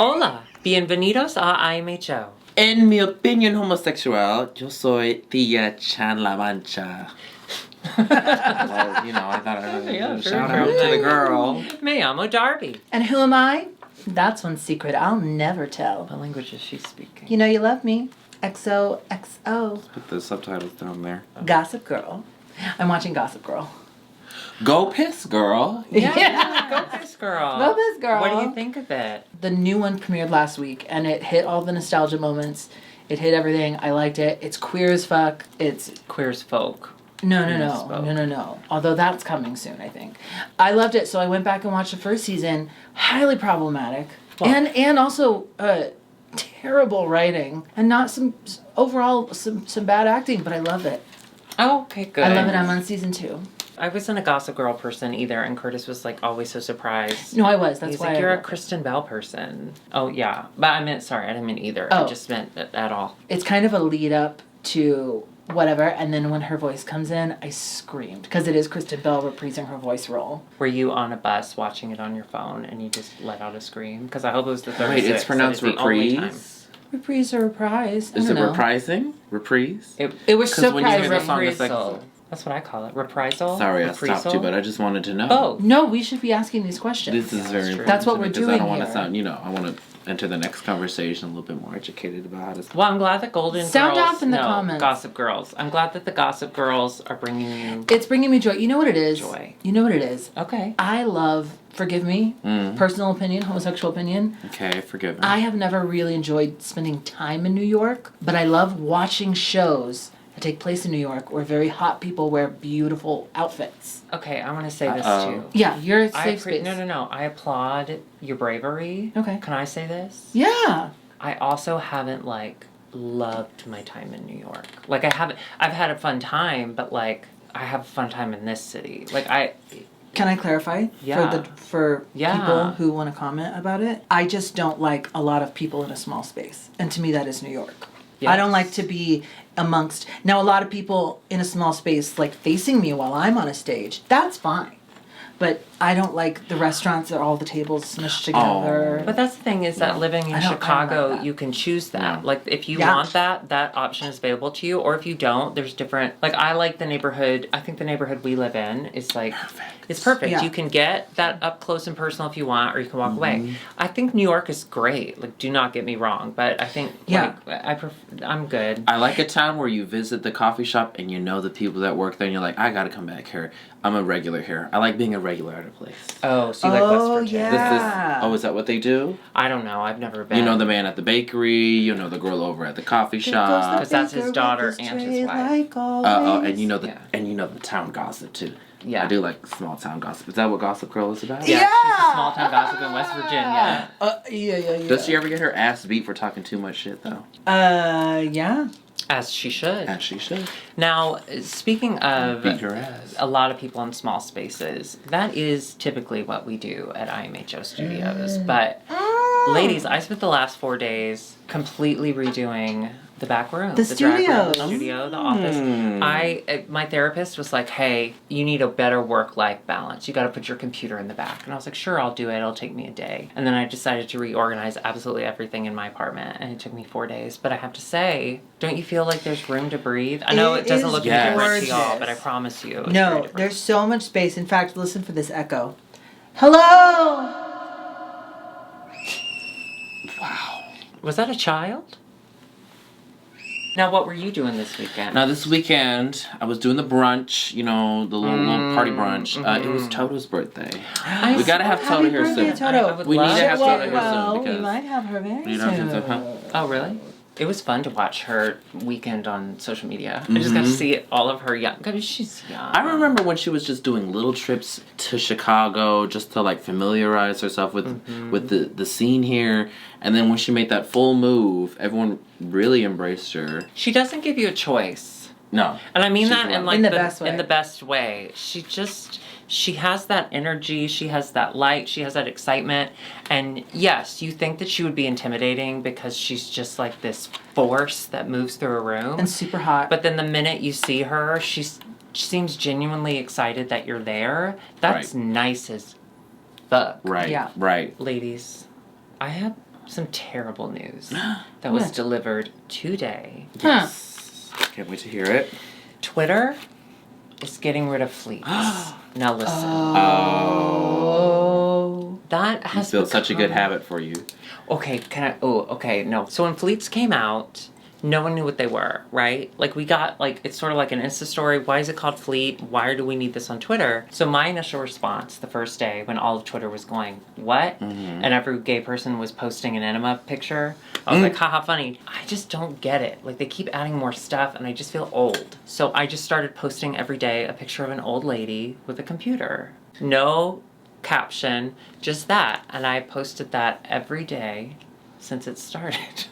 Hola, bienvenidos a IMHO. En mi opinión homosexual, yo soy Tía Chan La Mancha. Well, you know, I thought I would Yeah, shout sure. out to the girl. Me llamo Darby. And who am I? That's one secret I'll never tell. What language is she speaking? You know you love me. XOXO. Put the subtitles down there. Gossip Girl. I'm watching Gossip Girl. Go piss, girl. Yeah, go this girl. Go this girl. What do you think of it? The new one premiered last week, and it hit all the nostalgia moments. It hit everything. I liked it. It's queer as fuck. It's... Queer as folk. No. Although that's coming soon, I think. I loved it, so I went back and watched the first season. Highly problematic. Well, and also terrible writing. And not some bad acting, but I love it. Oh, okay, good. I love it. I'm on season 2. I wasn't a Gossip Girl person either, and Curtis was like always so surprised. No, I was. That's He's why like, you're a Kristen Bell person. Oh, yeah. But I didn't mean either. I just meant at all. It's kind of a lead up to whatever, and then when her voice comes in, I screamed. Because it is Kristen Bell reprising her voice role. Were you on a bus watching it on your phone, and you just let out a scream? Because I hope it was the 36. Wait, it's pronounced reprise? Reprise or reprise? Is it reprising? Reprise? It was so when you hear the song, reprisal. That's what I call it. Reprisal? Sorry, I stopped you, but I just wanted to know. Oh. No, we should be asking these questions. This is very important. That's what to me we're because doing I don't want to here. sound, I want to enter the next conversation a little bit more educated about how to... Well, I'm glad that Golden Sound Girls... off in the comments. Gossip Girls. I'm glad that the Gossip Girls are bringing you... It's bringing me joy. You know what it is? Joy. You know what it is? Okay. I love, forgive me, personal opinion, homosexual opinion. Okay, forgive me. I have never really enjoyed spending time in New York, but I love watching shows that take place in New York where very hot people wear beautiful outfits. Okay, I want to say this too. Yeah, you're a safe space. No. I applaud your bravery. Okay. Can I say this? Yeah. I also haven't, loved my time in New York. I've had a fun time, but, I have a fun time in this city. Can I clarify? Yeah. For people who want to comment about it? I just don't like a lot of people in a small space. And to me, that is New York. Yes. I don't like to be amongst... Now, a lot of people in a small space, facing me while I'm on a stage. That's fine. But I don't like the restaurants that all the tables smushed together. But that's the thing is that living in Chicago, like that. You can choose that. Yeah. If you want that option is available to you. Or if you don't, there's different... I like the neighborhood. I think the neighborhood we live in is perfect. It's perfect. Yeah. You can get that up close and personal if you want, or you can walk away. I think New York is great. Do not get me wrong. But I think, I'm good. I like a town where you visit the coffee shop and you know the people that work there and you're like, I gotta come back here. I'm a regular here. I like being a regular at a place. Oh, so you like West Virginia. Yeah. Is that what they do? I don't know. I've never been. You know the man at the bakery, you know the girl over at the coffee shop. Because that's his daughter and his wife. And you know the town gossip too. Yeah. I do like small town gossip. Is that what Gossip Girl is about? Yeah. She's a small town gossip in West Virginia. Yeah. Does she ever get her ass beat for talking too much shit though? Yeah. As she should. As she should. Now, speaking of beat her ass. A lot of people in small spaces, that is typically what we do at IMHO Studios. But, ladies, I spent the last 4 days completely redoing the back room. The drag room, the studio. studio, the office. My therapist was like, hey, you need a better work-life balance. You got to put your computer in the back. And I was like, sure, I'll do it. It'll take me a day. And then I decided to reorganize absolutely everything in my apartment. And it took me 4 days. But I have to say, don't you feel like there's room to breathe? I know it doesn't look different to y'all, but I promise you. No, there's so much space. In fact, listen for this echo. Hello! Wow. Was that a child? Now, what were you doing this weekend? Now, this weekend, I was doing the brunch, the little party brunch. It was Toto's birthday. We gotta have Toto here soon. Toto. We need to have Toto here soon we might have her very soon. Oh, really? It was fun to watch her weekend on social media. I just got to see all of her young... God, she's young. I remember when she was just doing little trips to Chicago just to familiarize herself with the scene here. And then when she made that full move, everyone really embraced her. She doesn't give you a choice. No. And I mean that in the best way. In the best way. She has that energy, she has that light, she has that excitement. And yes, you think that she would be intimidating because she's just like this force that moves through a room. And super hot. But then the minute you see her, she seems genuinely excited that you're there. That's nice as fuck. Right. Yeah. Right. Ladies, I have some terrible news that was delivered today. Yes. Can't wait to hear it. Twitter is getting rid of fleets. Now listen. Oh. That has built such a good habit for you. Okay, no. So when fleets came out, no one knew what they were, right? Like we got, like, it's sort of like an Insta story. Why is it called Fleet? Why do we need this on Twitter? So my initial response the first day when all of Twitter was going, what? And every gay person was posting an enema picture, I was like, haha, funny. I just don't get it. Like they keep adding more stuff and I just feel old. So I just started posting every day a picture of an old lady with a computer. No caption, just that. And I posted that every day since it started.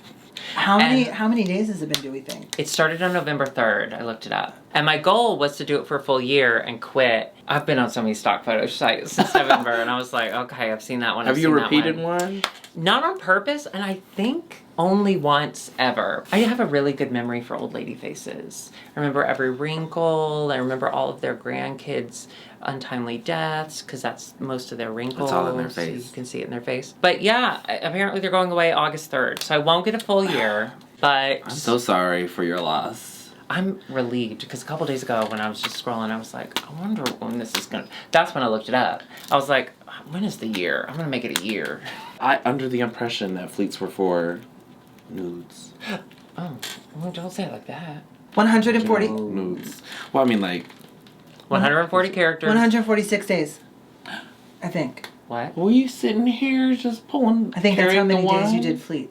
How many days has it been, do we think? It started on November 3rd. I looked it up. And my goal was to do it for a full year and quit. I've been on so many stock photo sites since November, and I was like, okay, I've seen that one. Have you repeated one? Not on purpose, and I think only once ever. I have a really good memory for old lady faces. I remember every wrinkle. I remember all of their grandkids' untimely deaths, because that's most of their wrinkles. It's all in their face. So you can see it in their face. But yeah, apparently they're going away August 3rd, so I won't get a full year, but... I'm so sorry for your loss. I'm relieved, because a couple days ago when I was just scrolling, I was like, I wonder when this is gonna... That's when I looked it up. I was like, when is the year? I'm gonna make it a year. Under the impression that fleets were for nudes. Oh, well, don't say it like that. 140. Nudes. Well, I mean, like... 140 characters. 146 days. I think. What? Were you sitting here just pulling... I think that's how many carrying the days you wine? did Fleet.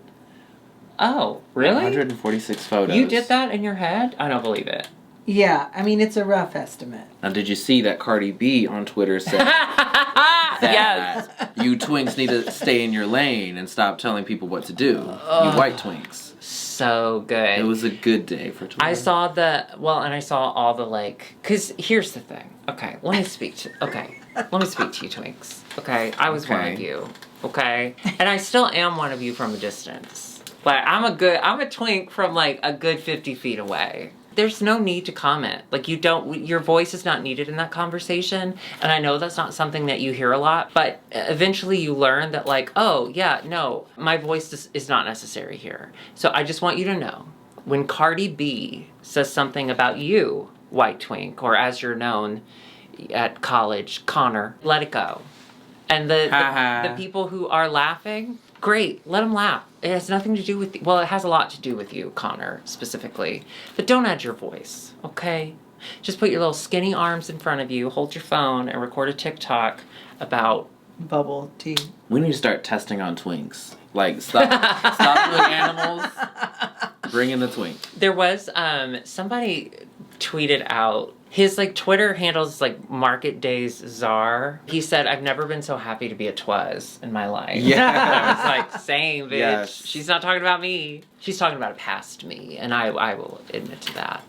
Oh, really? 146 photos. You did that in your head? I don't believe it. Yeah, I mean, it's a rough estimate. Now, did you see that Cardi B on Twitter said that Yes. you twinks need to stay in your lane and stop telling people what to do? You white twinks. So good. It was a good day for Twitter. I saw and I saw all the, like, because here's the thing. Okay, let me speak to you, twinks. Okay, I was one of you. Okay? And I still am one of you from a distance. But I'm a twink from, like, a good 50 feet away. There's no need to comment. Like, your voice is not needed in that conversation. And I know that's not something that you hear a lot, but eventually you learn that, like, oh, yeah, no, my voice is not necessary here. So I just want you to know, when Cardi B says something about you, white twink, or as you're known at college, Connor, let it go. And the people who are laughing, great, let them laugh. It has nothing to do with... Well, it has a lot to do with you, Connor, specifically. But don't add your voice, okay? Just put your little skinny arms in front of you, hold your phone, and record a TikTok about... Bubble tea. We need to start testing on twinks. Like, stop doing animals, bring in the twink. There was, somebody tweeted out... His, like, Twitter handles, like, Market Days Czar. He said, I've never been so happy to be a twaz in my life. Yeah. I was like, same, bitch. Yes. She's not talking about me. She's talking about a past me, and I will admit to that.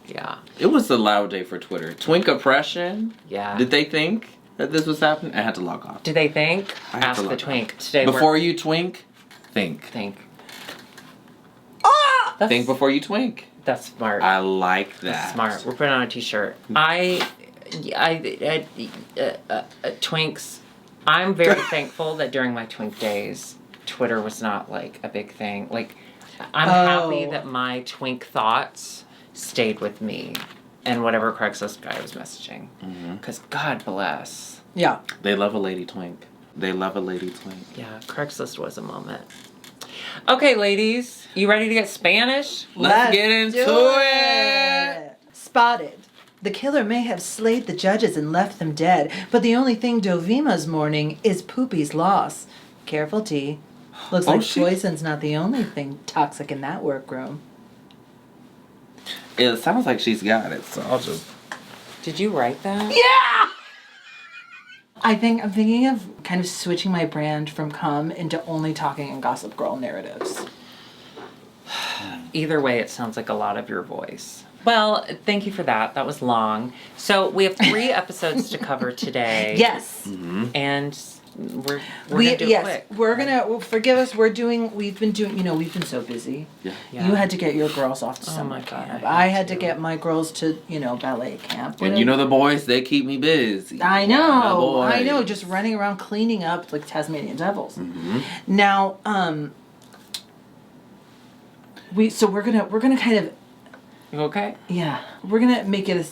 Yeah. It was a loud day for Twitter. Twink oppression? Yeah. Did they think that this was happening? I had to log off. Do they think? I have Ask to the log twink. off. Today Before you twink, think. Think. Ah! That's, Think before you twink. That's smart. I like that. That's smart. We're putting on a t-shirt. Twinks. I'm very thankful that during my twink days, Twitter was not, like, a big thing. Like, I'm happy that my twink thoughts stayed with me and whatever Craigslist guy was messaging. Because God bless. Yeah. They love a lady twink. They love a lady twink. Yeah, Craigslist was a moment. Okay, ladies, you ready to get Spanish? Let's get into it. Spotted. The killer may have slayed the judges and left them dead, but the only thing Dovima's mourning is Poopy's loss. Careful, T. Looks like poison's not the only thing toxic in that workroom. It sounds like she's got it, so I'll just... Did you write that? Yeah! I'm thinking of kind of switching my brand from Cum into only talking in Gossip Girl narratives. Either way, it sounds like a lot of your voice. Well, thank you for that. That was long. So we have 3 episodes to cover today. Yes. And we're gonna do it quick. We're gonna forgive us. We've been so busy. Yeah. You had to get your girls off to Oh summer my God, camp. I I had to get my girls to ballet camp. And the boys, they keep me busy. I know. The boys. Just running around cleaning up like Tasmanian devils. Mm-hmm. Now, we're gonna kind of. You okay? Yeah, we're gonna make it.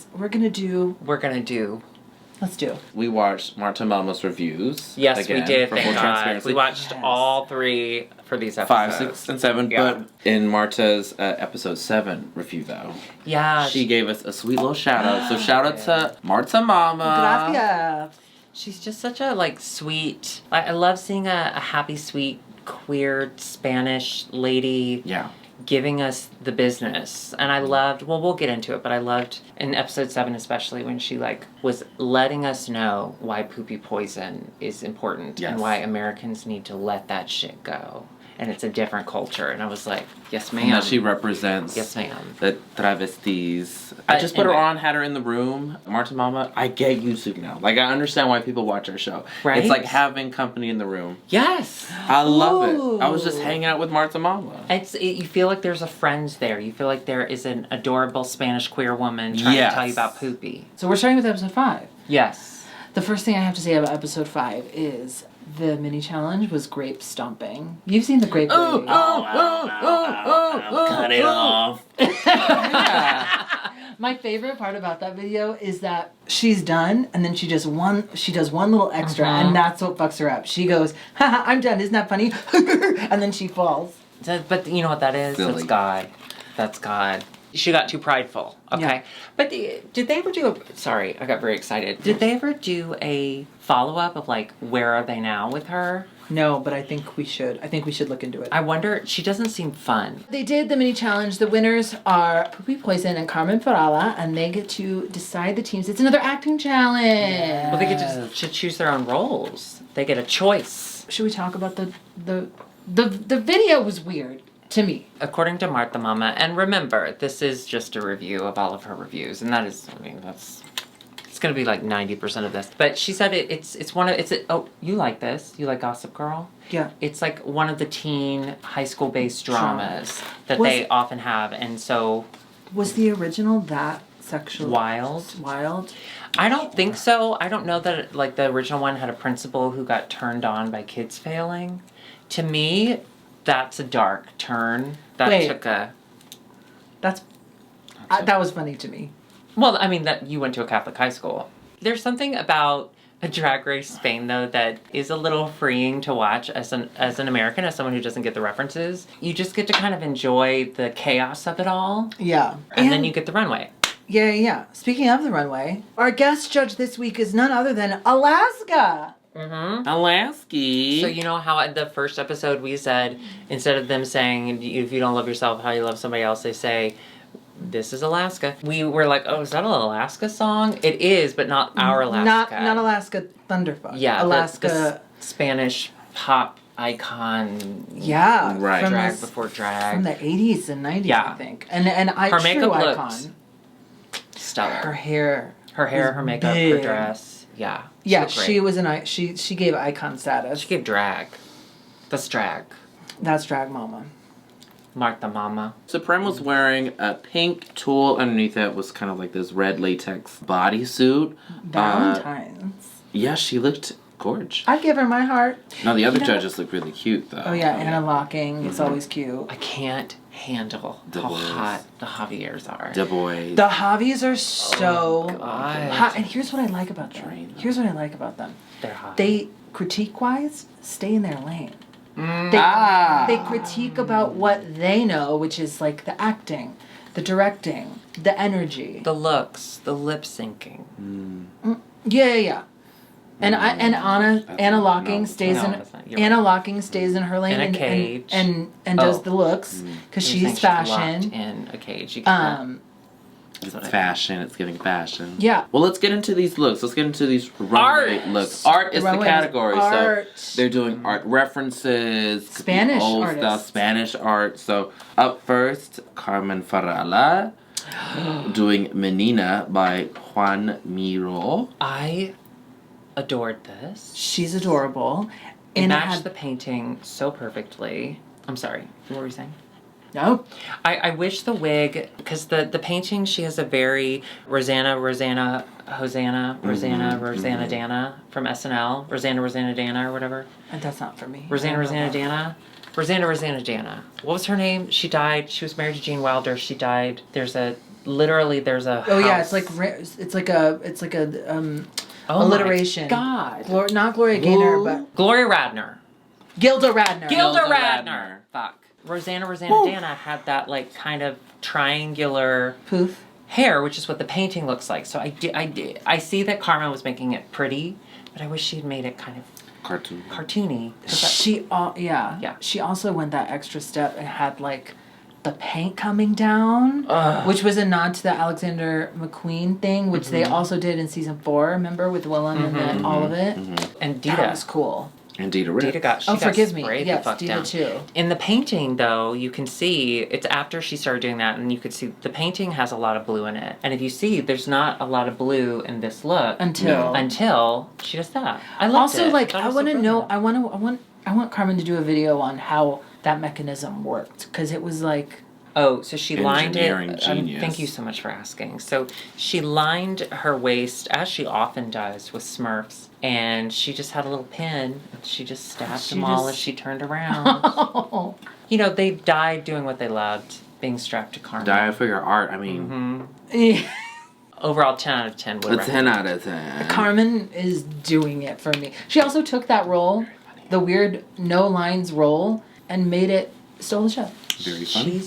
Let's do. We watched Marta Melma's reviews. Yes, again, we did. For Thank full God. transparency. We watched all 3 for these episodes. 5, 6, and 7. Yeah. But in Marta's episode 7 review, though, Yeah. she gave us a sweet little shout out. So shout out to Marta Mama. Gracias. She's just such a sweet. I love seeing a happy, sweet, queer Spanish lady. Yeah. Giving us the business. And I loved, we'll get into it, but I loved in episode 7 especially when she was letting us know why poopy poison is important. Yes. And why Americans need to let that shit go. And it's a different culture. And I was like, yes ma'am. And that she represents Yes ma'am. the travestis. I just put her on, had her in the room. Marta Mama, I get YouTube now. I understand why people watch our show. Right? It's like having company in the room. Yes. I love Ooh. it. I was just hanging out with Marta Mama. You feel like there's a friend there. You feel like there is an adorable Spanish queer woman trying to tell you about poopy. So we're starting with episode 5. Yes. The first thing I have to say about episode 5 is the mini challenge was grape stomping. You've seen the grape lady. Cut it off. My favorite part about that video is that she's done and then she does one little extra and that's what fucks her up. She goes, haha, I'm done, isn't that funny? And then she falls. But you know what that is? Silly. That's God. That's God. She got too prideful, okay? Yeah. But did they ever do sorry, I got very excited. Did they ever do a follow-up of where are they now with her? No, but I think we should. I think we should look into it. I wonder, she doesn't seem fun. They did the mini challenge. The winners are Poopy Poison and Carmen Farala, and they get to decide the teams. It's another acting challenge. Yeah. Well, they get to choose their own roles. They get a choice. Should we talk about the video was weird to me. According to Marta Mama, and remember, this is just a review of all of her reviews, and it's going to be 90% of this. But she said you like this? You like Gossip Girl? Yeah. It's one of the teen high school based dramas that they often have, and so. Was the original that sexual? Wild? I don't think so. I don't know that the original one had a principal who got turned on by kids failing. To me, that's a dark turn. That was funny to me. Well, I mean, that you went to a Catholic high school. There's something about a Drag Race Spain, though, that is a little freeing to watch as an American, as someone who doesn't get the references. You just get to kind of enjoy the chaos of it all. Yeah. And then you get the runway. Yeah. Speaking of the runway, our guest judge this week is none other than Alaska. Mm-hmm. Alaska. So you know how at the first episode we said, instead of them saying, if you don't love yourself, how you love somebody else, they say, this is Alaska. We were like, oh, is that an Alaska song? It is, but not our Alaska. Not Alaska Thunderfuck. Yeah, Alaska. The Spanish pop icon. Yeah. Right. From Drag before drag. From the 80s and 90s, Yeah. I think. And her makeup icon. looked stellar. Her hair. Her makeup, big. her dress. Yeah. Yeah, she was she gave icon status. gave drag. That's drag. That's drag mama. Marta Mama. Supreme was wearing a pink tulle underneath it, was kind of like this red latex bodysuit. Valentine's. Yeah, she looked gorgeous. I'd give her my heart. No, the other judges look really cute, though. Oh yeah, Anna Locking. It's always cute. I can't handle The how boys. hot the Javiers are. The boys. The Javis are so God. hot. And here's what I like about them. They're hot. They, critique-wise, stay in their lane. Mm. They critique about what they know, which is the acting, the directing, the energy. The looks, the lip syncing. Yeah. And Anna Locking stays in her lane In a cage. and does the looks because she's fashion. Locked in a cage. You can't. It's fashion. It's giving fashion. Yeah. Well, let's get into these looks. Let's get into these runway looks. Art is the Runway is category. art. So they're doing art references. could be Spanish old artists. stuff, Spanish art. So up first, Carmen Farala doing Menina by Juan Miro. I adored this. She's adorable. It And matched the painting so perfectly. I'm sorry. What were you saying? No. I wish the wig, because the painting, she has a very Rosanna Dana from SNL. Rosanna Dana or whatever. And that's not for me. Rosanna Dana. What was her name? She died. She was married to Gene Wilder. She died. There's a Oh yeah, it's like alliteration. My God. Not Gloria Gaynor, but Gloria Radner. Gilda Radner. Gilda Radner. Fuck. Rosanna Dana had that like kind of triangular poof hair, which is what the painting looks like. So I see that Carmen was making it pretty, but I wish she had made it kind of cartoony. She also went that extra step and had like the paint coming down, which was a nod to the Alexander McQueen thing, which they also did in season 4. Remember with Willem and all of it. And Dita that was cool. And Dita Rip. Dita got forgive me. sprayed Yes, the fuck Dita down. too. In the painting, though, you can see it's after she started doing that, and you could see the painting has a lot of blue in it. And if you see, there's not a lot of blue in this look until she does that. I love it. Also, like I want to know. I want Carmen to do a video on how that mechanism worked, because it was like. Oh, so she lined it. Genius. Thank you so much for asking. So she lined her waist, as she often does with Smurfs, and she just had a little pin. And she just stabbed them all as she turned around. You know, they died doing what they loved, being strapped to Carmen. Die for your art. I mean, overall 10 out of 10 would recommend. 10 out of 10. Carmen is doing it for me. She also took that role, the weird no lines role, and made it stole the show. Very funny.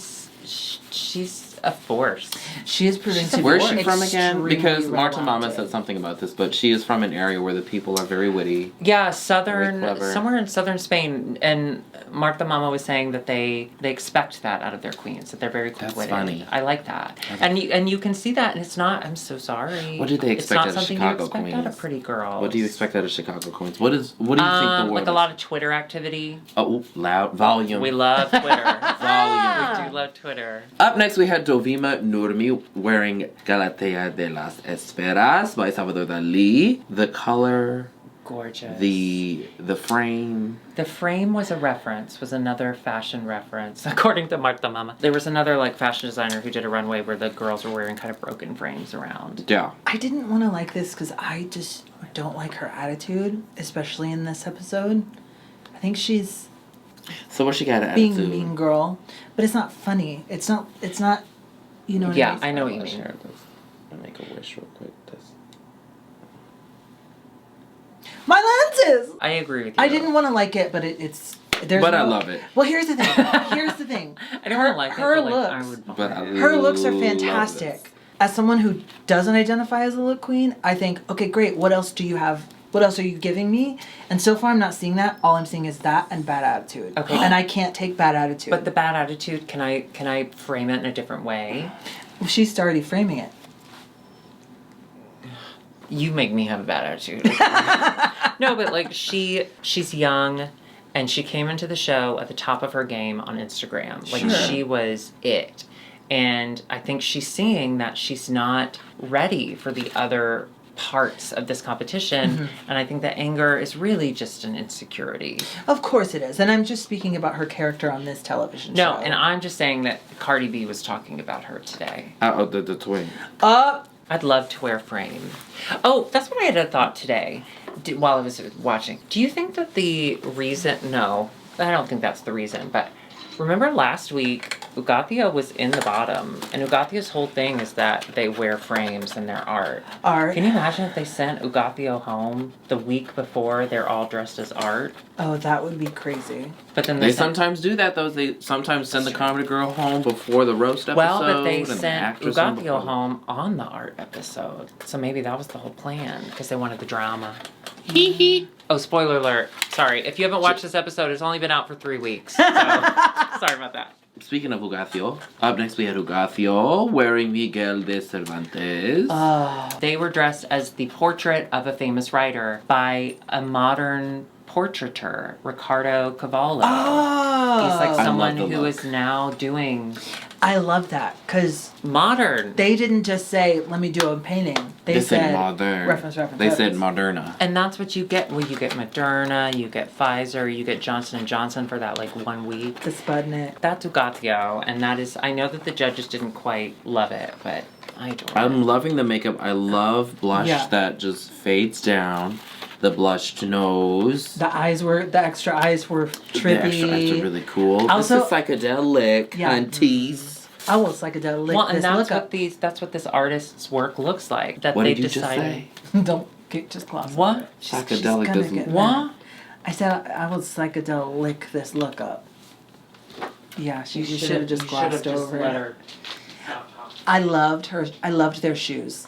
She's a force. She is proving to be Where's she from again? extremely Because Marta Mama romantic. said something about this, but she is from an area where the people are very witty. Yeah, Very clever. somewhere in southern Spain, and Marta Mama was saying that they expect that out of their queens, that they're very quick-witted. That's funny. I like that, and you can see that, and it's not. I'm so sorry. What did they expect out of Chicago It's not something you expect queens? out of pretty girls. What do you expect out of Chicago queens? What do you think the word like a is? lot of Twitter activity. Oh, loud volume. We love Twitter. Volume. We do love Twitter. Up next, we had Dovima Nurmi wearing Galatea de las Esferas by Salvador Dali. The color, Gorgeous. the frame. The frame was another fashion reference, according to Marta Mama. There was another like fashion designer who did a runway where the girls were wearing kind of broken frames around. Yeah. I didn't want to like this because I just don't like her attitude, especially in this episode. I think she's So what she got an being attitude? mean girl, but it's not funny. It's not. You know what Yeah, I mean? I know what you mean. Share this. I'll make a wish real quick. My lenses. I agree with you. I didn't want to like it, but it's. There's But I love it. Well, here's the thing. I don't want to like her it, but looks. like, I would. But I Her looks are love fantastic. this. As someone who doesn't identify as a look queen, I think, okay, great. What else do you have? What else are you giving me? And so far, I'm not seeing that. All I'm seeing is that and bad attitude. Okay. And I can't take bad attitude. But the bad attitude, can I frame it in a different way? Well, she's already framing it. You make me have a bad attitude. No, but like she's young, and she came into the show at the top of her game on Instagram. Like she was it. And I think she's seeing that she's not ready for the other parts of this competition, and I think the anger is really just an insecurity. Of course it is. And I'm just speaking about her character on this television show. No, and I'm just saying that Cardi B was talking about her today. The twin. I'd love to wear a frame. Oh, that's what I had a thought today while I was watching. Do you think that the reason... No, I don't think that's the reason, but remember last week, Ugatio was in the bottom, and Ugatio's whole thing is that they wear frames in their art. Art. Can you imagine if they sent Ugatio home the week before they're all dressed as art? Oh, that would be crazy. But then They sometimes do that, though. They sometimes send the comedy girl home before the roast episode. Well, but they and the sent actress Ugatio home on the art episode. So maybe that was the whole plan, because they wanted the drama. Oh, spoiler alert. Sorry. If you haven't watched this episode, it's only been out for 3 weeks. So, sorry about that. Speaking of Ugatio, up next we had Ugatio wearing Miguel de Cervantes. They were dressed as the portrait of a famous writer by a modern portraiteur, Ricardo Cavallo. He's like Oh. someone the who look. is now doing I love that because modern. they didn't just say, let me do a painting. They said modern. reference. They said Moderna. And that's what you get. Well, you get Moderna, you get Pfizer, you get Johnson & Johnson for that like 1 week. The Sputnik. That's Ugatio, and that is, I know that the judges didn't quite love it, but I adore I'm it. loving the makeup. I love blush that just fades down. The blushed nose. The extra eyes were trippy. The extra eyes are really cool. Also- this is psychedelic, Yeah. hunties. I will psychedelic Well, and this that's look what up. that's what this artist's work looks like. That What they did you just decided. say? Don't get just gloss. What? over it. She's Psychedelic gonna doesn't- get What? mad. I said I will psychedelic this look up. Yeah, she should have just glossed over it. her. I loved her. I loved their shoes.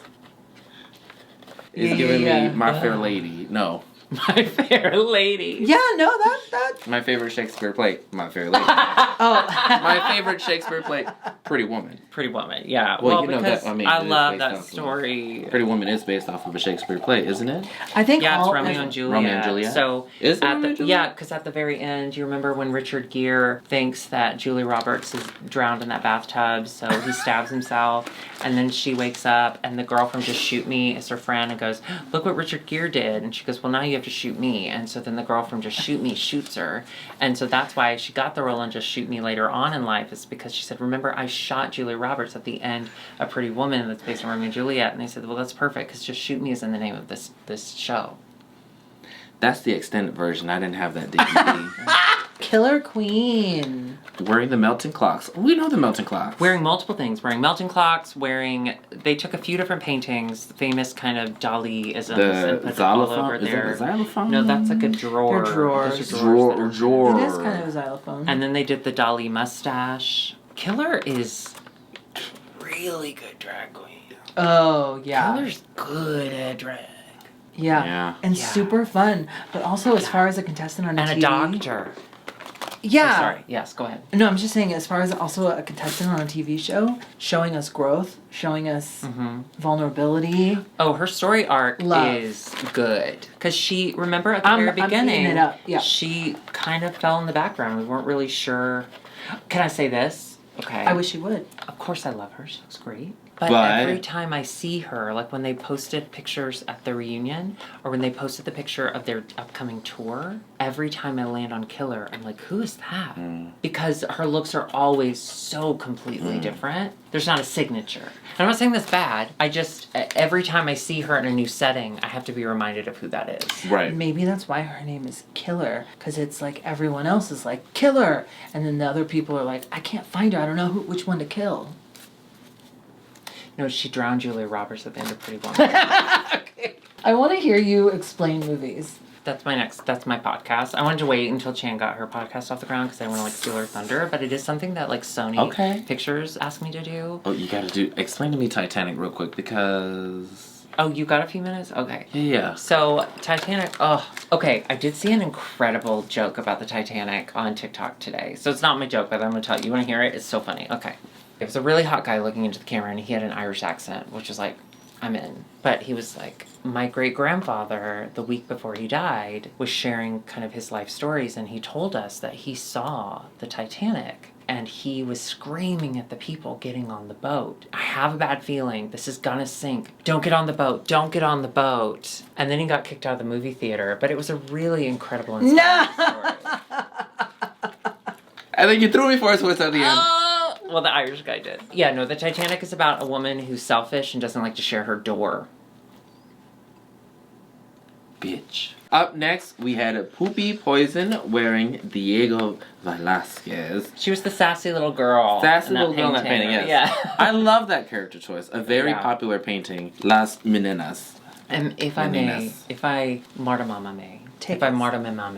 It's giving me My Fair Lady. No. My Fair Lady. Yeah, no, that. My favorite Shakespeare play, My Fair Lady. Oh, My favorite Shakespeare play, Pretty Woman. Pretty Woman, yeah. Well, Well, you know because that- I mean, I it is love based that off of- story. Pretty Woman is based off of a Shakespeare play, isn't it? I think Yeah, it's all Romeo and Juliet. Romeo and Juliet? So Is it at Romeo the and Juliet? because at the very end, you remember when Richard Gere thinks that Julie Roberts is drowned in that bathtub, so he stabs himself, and then she wakes up, and the girl from Just Shoot Me is her friend, and goes, "Look what Richard Gere did," and she goes, "Well, now you have to shoot me," and so then the girl from Just Shoot Me shoots her, and so that's why she got the role in Just Shoot Me later on in life, is because she said, "Remember, I shot Julie Roberts at the end of Pretty Woman that's based on Romeo and Juliet," and they said, "Well, that's perfect because Just Shoot Me is in the name of this show." That's the extended version. I didn't have that DVD. Killer Queen. Wearing the melting clocks. We know the melting clocks. Wearing multiple things. Wearing melting clocks, they took a few different paintings, famous kind of Dali-isms, and the put them all over xylophone. Is there. that a xylophone? No, that's like a drawer. They're drawers. Those are drawers that are- Drawer. It is kind of a xylophone. And then they did the Dali mustache. Killer is really good drag queen. Oh, yeah. Killer's good at drag. Yeah. Yeah. And Yeah. super fun. But also, as far as a contestant on And TV. a doctor. Yeah. Oh, sorry. Yes, go ahead. No, I'm just saying, as far as also a contestant on a TV show, showing us growth, showing us vulnerability. Oh, her story arc Love. is good. Because she, remember at the very I'm eating beginning, it up, yeah. she kind of fell in the background. We weren't really sure. Can I say this? Okay. I wish you would. Of course I love her. She looks great. But But- every time I see her, like when they posted pictures at the reunion, or when they posted the picture of their upcoming tour, every time I land on Killer, I'm like, who is that? Because her looks are always so completely different. There's not a signature. And I'm not saying that's bad. I just, every time I see her in a new setting, I have to be reminded of who that is. Right. Maybe that's why her name is Killer, because it's like everyone else is like Killer, and then the other people are like, I can't find her. I don't know which one to kill. No, she drowned Julia Roberts at the end of Pretty Woman. I want to hear you explain movies. That's my podcast. I wanted to wait until Chan got her podcast off the ground because I want to like steal her thunder, but it is something that like Sony Pictures asked me to do. Oh, you gotta explain to me Titanic real quick because... Oh, you got a few minutes? Okay. Yeah. So, Titanic, okay, I did see an incredible joke about the Titanic on TikTok today. So it's not my joke, but I'm going to tell you. You want to hear it? It's so funny. Okay. It was a really hot guy looking into the camera, and he had an Irish accent, which was like, I'm in. But he was like, my great-grandfather, the week before he died, was sharing kind of his life stories, and he told us that he saw the Titanic. And he was screaming at the people getting on the boat. I have a bad feeling this is gonna sink. Don't get on the boat. Don't get on the boat. And then he got kicked out of the movie theater. But it was a really incredible inspiring story. And then you threw me for a twist at the end. Well, the Irish guy did. Yeah, no, the Titanic is about a woman who's selfish and doesn't like to share her door. Bitch. Up next, we had a Poopy Poison wearing Diego Velasquez. She was the sassy little girl. Sassy in that little girl in that painting, yes. Yeah. I love that character choice. A very Yeah. popular painting. Las Meninas. And if I may, Meninas.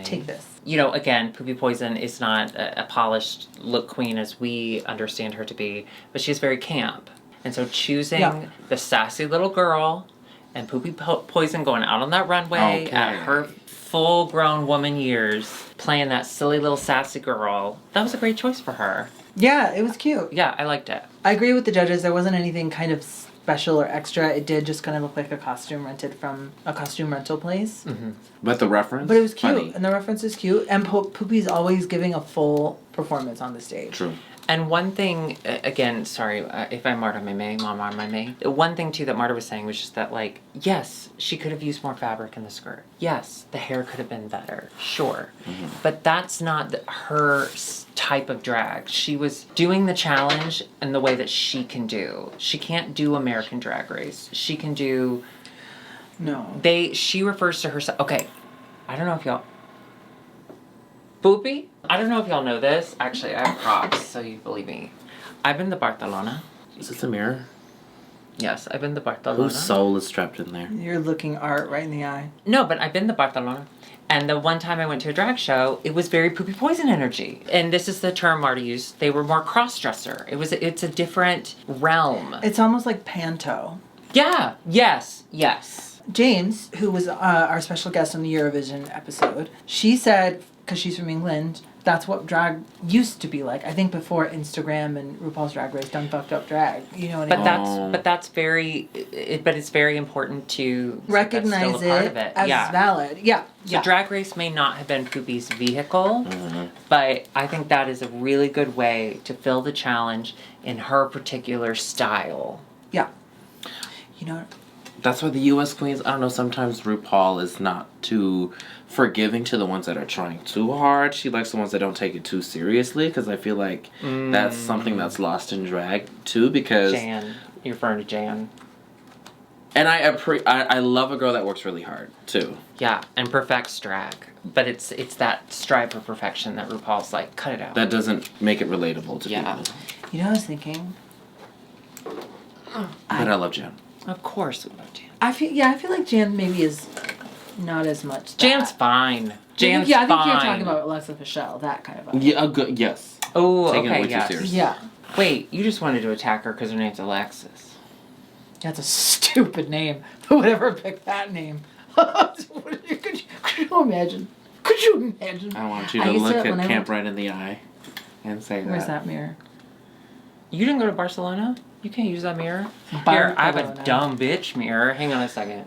Take this. You know, again, Poopy Poison is not a polished look queen as we understand her to be, but she's very camp. And so choosing the sassy little girl and Poopy Poison going out on that runway at her full-grown woman years, playing that silly little sassy girl, that was a great choice for her. Yeah, it was cute. Yeah, I liked it. I agree with the judges. There wasn't anything kind of special or extra. It did just kind of look like a costume rented from a costume rental place. Mm-hmm. But the reference? But it was cute, funny. and the reference is cute. And Poopy's always giving a full performance on the stage. True. And one thing, again, sorry, if I'm Marta May, Mama May. One thing, too, that Marta was saying was just that, like, yes, she could have used more fabric in the skirt. Yes, the hair could have been better. Sure. Mm-hmm. But that's not her type of drag. She was doing the challenge in the way that she can do. She can't do American Drag Race. She can do... No. She refers to herself... Okay, I don't know if y'all... Poopy? I don't know if y'all know this. Actually, I have props, so you believe me. I've been to Barcelona. Is this a mirror? Yes, I've been to Barcelona. Whose soul is trapped in there? You're looking art right in the eye. No, but I've been to Barcelona. And the one time I went to a drag show, it was very Poopy Poison energy. And this is the term Marty used. They were more cross-dresser. It's a different realm. It's almost like panto. Yeah. Yes. Yes. James, who was our special guest on the Eurovision episode, she said, because she's from England, that's what drag used to be like. I think before Instagram and RuPaul's Drag Race done fucked up drag. You know what I mean? But that's very, but it's very important to recognize that's still a part of it as yeah. valid. Yeah. So Drag Race may not have been Poopy's vehicle, but I think that is a really good way to fill the challenge in her particular style. Yeah. You know. That's why the U.S. queens, I don't know, sometimes RuPaul is not too forgiving to the ones that are trying too hard. She likes the ones that don't take it too seriously, because I feel like that's something that's lost in drag, too, because... Jan. You're referring to Jan. And I love a girl that works really hard, too. Yeah, and perfects drag. But it's that strive for perfection that RuPaul's like, cut it out. That doesn't make it relatable to people. You know what I was thinking? But I love Jan. Of course we love Jan. I feel like Jan maybe is not as much that. Jan's fine. Jan's I think fine. you're talking about Alexa Shell, that kind of vibe. Yeah, good. Yes. Oh, Taking okay, it way yes. too seriously. Yeah. Wait, you just wanted to attack her because her name's Alexis. That's a stupid name. Who would ever pick that name? Could you imagine? Could you imagine? I want you to look at Camp right in the eye and say that. Where's that mirror? You didn't go to Barcelona? You can't use that mirror? Here, I have a dumb bitch mirror. Hang on a second.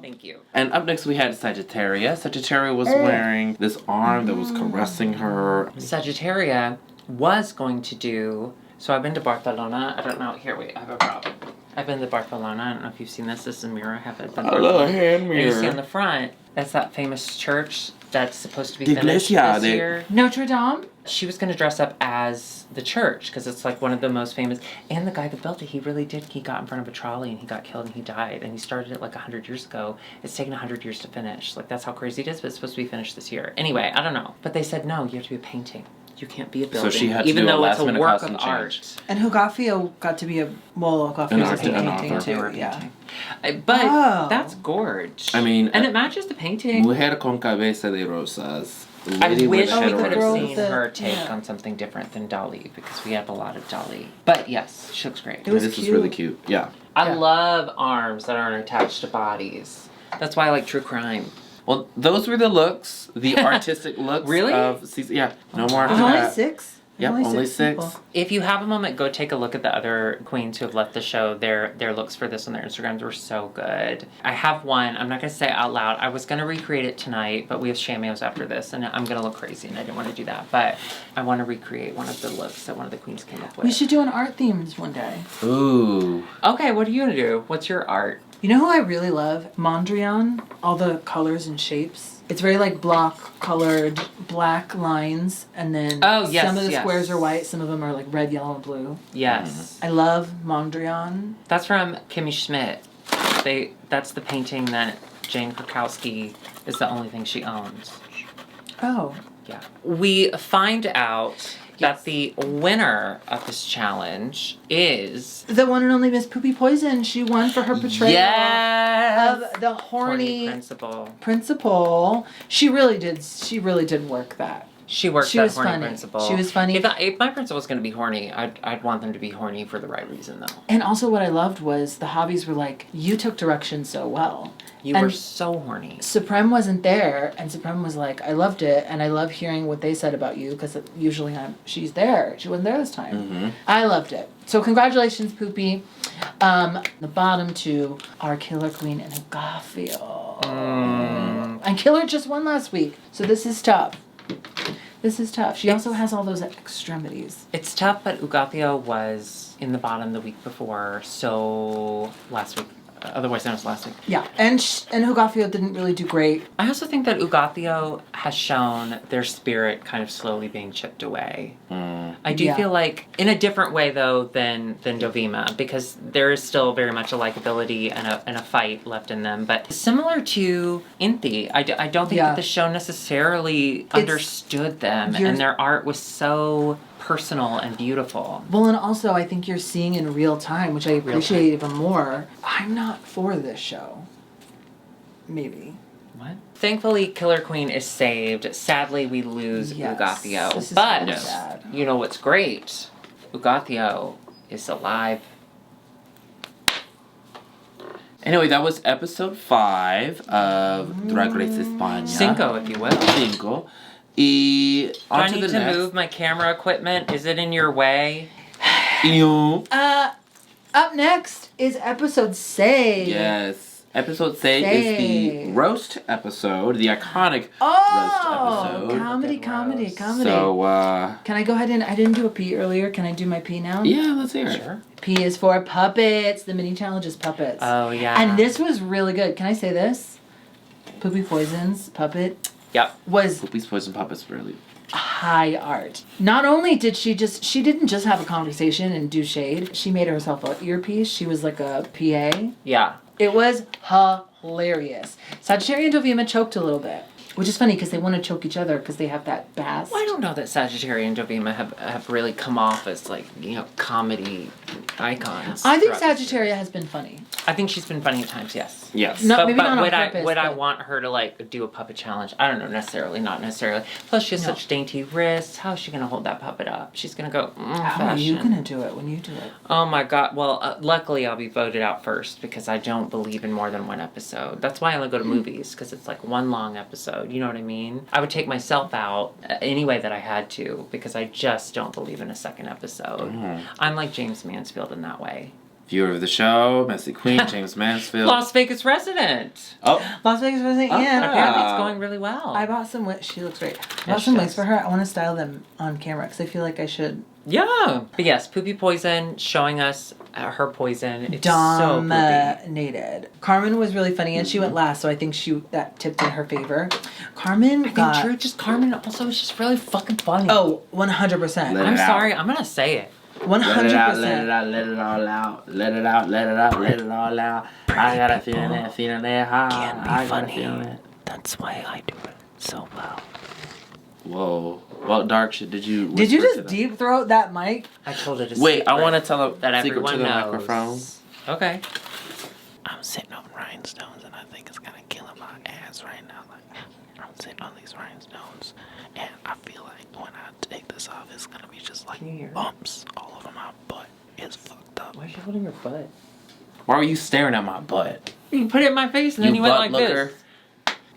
Thank you. And up next we had Sagittaria. Sagittaria was wearing this arm that was caressing her. Sagittaria was going to do... So I've been to Barcelona. I don't know. Here, wait. I have a problem. I've been to Barcelona. I don't know if you've seen this. This is a mirror. I have it. I love a hand mirror. And you see on the front, that's that famous church that's supposed to be finished this year. Notre Dame? She was going to dress up as the church because it's like one of the most famous. And the guy that built it, he really did. He got in front of a trolley and he got killed and he died. And he started it like 100 years ago. It's taken 100 years to finish. Like, that's how crazy it is, but it's supposed to be finished this year. Anyway, I don't know. But they said, no, you have to be a painting. You can't be a building. So she had to even do though a it's a last-minute work costume of change. art. And Hugafio got to be a... Well, Hugafio was a painting too. Yeah. But that's gorge. I mean... And it matches the painting. Mujer con cabeza de rosas. I wish we with could have girl seen with the- her take on something different than Dali because we have a lot of Dali. But yes, she looks great. It was this cute. is really cute. Yeah. I love arms that aren't attached to bodies. That's why I like true crime. Well, those were the looks, the artistic looks. Really? Of season. Yeah. No more after There's only that. 6? Yep, only 6. people. If you have a moment, go take a look at the other queens who have left the show. Their looks for this on their Instagrams were so good. I have one. I'm not going to say it out loud. I was going to recreate it tonight, but we have cameos after this, and I'm going to look crazy, and I didn't want to do that. But I want to recreate one of the looks that one of the queens came up with. We should do an art themes one day. Ooh. Okay, what are you going to do? What's your art? You know who I really love? Mondrian. All the colors and shapes. It's very like block colored black lines, and then some of the squares are white, some of them are like red, yellow, and blue. Yes. I love Mondrian. That's from Kimmy Schmidt. That's the painting that Jane Krakowski is the only thing she owns. Oh. Yeah. We find out that the winner of this challenge is... The one and only Miss Poopy Poison. She won for her portrayal of the horny principal. Principal. She really did work that. She worked She that was horny funny. principal. She was funny. If my principal was going to be horny, I'd want them to be horny for the right reason, though. And also what I loved was the hobbies were like, you took direction so well. You And were so horny. Supreme wasn't there, and Supreme was like, I loved it, and I love hearing what they said about you, because usually she's there. She wasn't there this time. Mm-hmm. I loved it. So congratulations, Poopy. The bottom two are Killer Queen and Agafio. And Killer just won last week, so this is tough. This is tough. She also has all those extremities. It's tough, but Ugapio was in the bottom the week before, so last week. Otherwise known as last week. Yeah, and Agafio didn't really do great. I also think that Ugapio has shown their spirit kind of slowly being chipped away. I do feel like, in a different way though than Dovima, because there is still very much a likability and a fight left in them. But similar to Inti, I don't think that the show necessarily understood them, and their art was so personal and beautiful. Well, and also I think you're seeing in real time, which I appreciate even more. I'm not for this show. Maybe. What? Thankfully, Killer Queen is saved. Sadly, we lose Ugapio. This is but really sad. you know what's great? Ugapio is alive. Anyway, that was episode 5 of Drag Race España. Cinco, if you will. Cinco. Do I On need to the to next. move my camera equipment? Is it in your way? Up next is episode 6. Yes. Episode 6 is the roast episode, the iconic roast episode. Comedy. So, Can I go ahead and, I didn't do a P earlier, can I do my P now? yeah, let's hear it. Sure. P is for puppets, the mini challenge is puppets. Oh, yeah. And this was really good. Can I say this? Poopy Poison's puppet Yep. was Poopy's Poison Puppets, really. high art. Not only did she didn't just have a conversation and do shade, she made herself an earpiece. She was like a PA. Yeah. It was hilarious. Sagittarius and Dovima choked a little bit, which is funny because they want to choke each other because they have that bass. Well, I don't know that Sagittarius and Dovima have really come off as, like, comedy icons. I think throughout this Sagittarius has been funny. I think she's been funny at times, yes. Yes. No, maybe not on would purpose, I but- want her to, like, do a puppet challenge? I don't know, necessarily, not necessarily. Plus, she has No. such dainty wrists. How is she going to hold that puppet up? She's going to go, How are you fashion. gonna do it when you do it? Oh my god. Well, luckily I'll be voted out first because I don't believe in more than one episode. That's why I only go to movies, because it's like one long episode. You know what I mean? I would take myself out any way that I had to because I just don't believe in a second episode. I'm like James Mansfield in that way. Viewer of the show, Messy Queen, James Mansfield. Las Vegas resident. Oh, Las Vegas resident, Oh, and Apparently it's going really well. I bought some wigs. She looks great. I Yes, bought some she wigs does. for her. I want to style them on camera because I feel like I should. Yeah. But yes, Poopy Poison showing us her poison. It's so poopy. Dominated. Carmen was really funny, and she went last, so I think that tipped in her favor. Carmen I think true, just Carmen also is just really fucking funny. Oh, 100%. Let I'm it out. sorry, I'm gonna say it. 100%. let it out, let it all out. Let it out, let it out, let it all out. I got a feeling that high. Can be I got a funny. feeling. That's why I do it so well. Whoa. What dark shit did you Did you whisper just to deep throat that mic? I told it to Wait, I want to tell a that secret everyone to the knows. microphone. Okay. I'm sitting on rhinestones and I think it's gonna kill my ass right now. Like, I'm sitting on these rhinestones and I feel like when I take this off, it's gonna be just like Can you hear it? bumps all over my butt. It's fucked up. Why are you holding your butt? Why were you staring at my butt? You put it in my face and then you went butt like looker. this.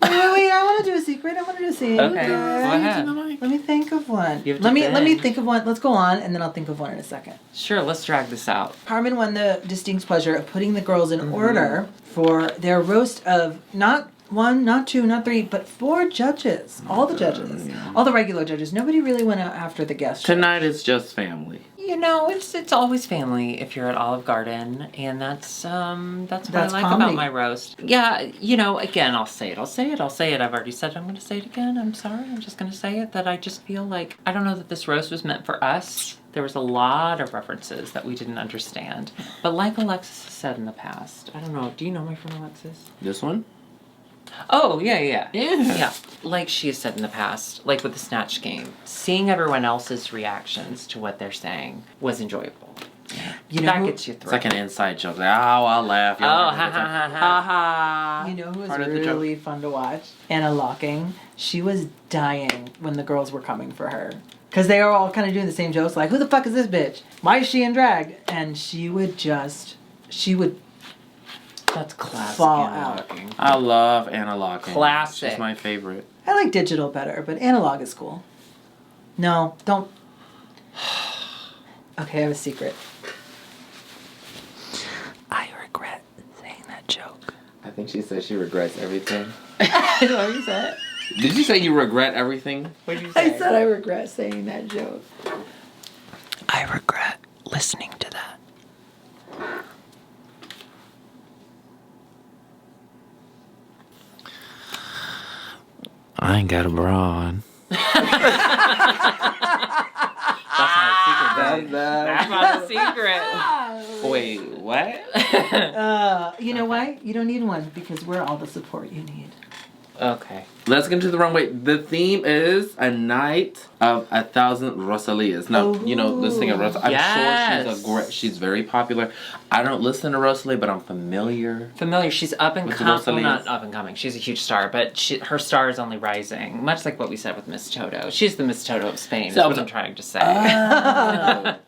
Wait, I want to do a secret. I want to do a secret. Okay, go ahead. Let me think of one. You have to Let me think. think of one. Let's go on, and then I'll think of one in a second. Sure, let's drag this out. Carmen won the distinct pleasure of putting the girls in order for their roast of not 1, not 2, not 3, but 4 judges. All the judges. All the regular judges. Nobody really went out after the guest. Tonight is just family. You know, it's always family if you're at Olive Garden, and that's what That's I like comedy. about my roast. Yeah, you know, again, I'll say it. I've already said it. I'm going to say it again. I'm sorry. I'm just going to say it that I just feel like I don't know that this roast was meant for us. There was a lot of references that we didn't understand. But like Alexis has said in the past, I don't know. Do you know my friend Alexis? This one? Oh, yeah. Yeah. Yeah, like she has said in the past, like with the Snatch game, seeing everyone else's reactions to what they're saying was enjoyable. You know that who, gets you through. It's like an inside joke. Like, oh, I'll laugh. Oh, ha ha ha ha. ha. you know who was Part of the joke. really fun to watch? Anna Locking. She was dying when the girls were coming for her. Because they were all kind of doing the same jokes, like, who the fuck is this bitch? Why is she in drag? And she would That's classic. fall Anna out. Locking. I love Anna Locking. Classic. She's my favorite. I like digital better, but analog is cool. No, don't. Okay, I have a secret. I regret saying that joke. I think she said she regrets everything. What you said? Did you say you regret everything? What did you say? I said I regret saying that joke. I regret listening to that. I ain't got a bra on. That's not a secret. That's not a secret. Wait, what? You know why? You don't need one because we're all the support you need. Okay. Let's get into the runway. The theme is a night of 1,000 Rosalias. Now, you know, this thing of Rosalia. I'm sure she's very popular. I don't listen to Rosalie, but I'm familiar. She's up and With the coming. Well, Rosalias. not up and coming. She's a huge star, but her star is only rising. Much like what we said with Miss Toto. She's the Miss Toto of Spain, is what I'm trying to say.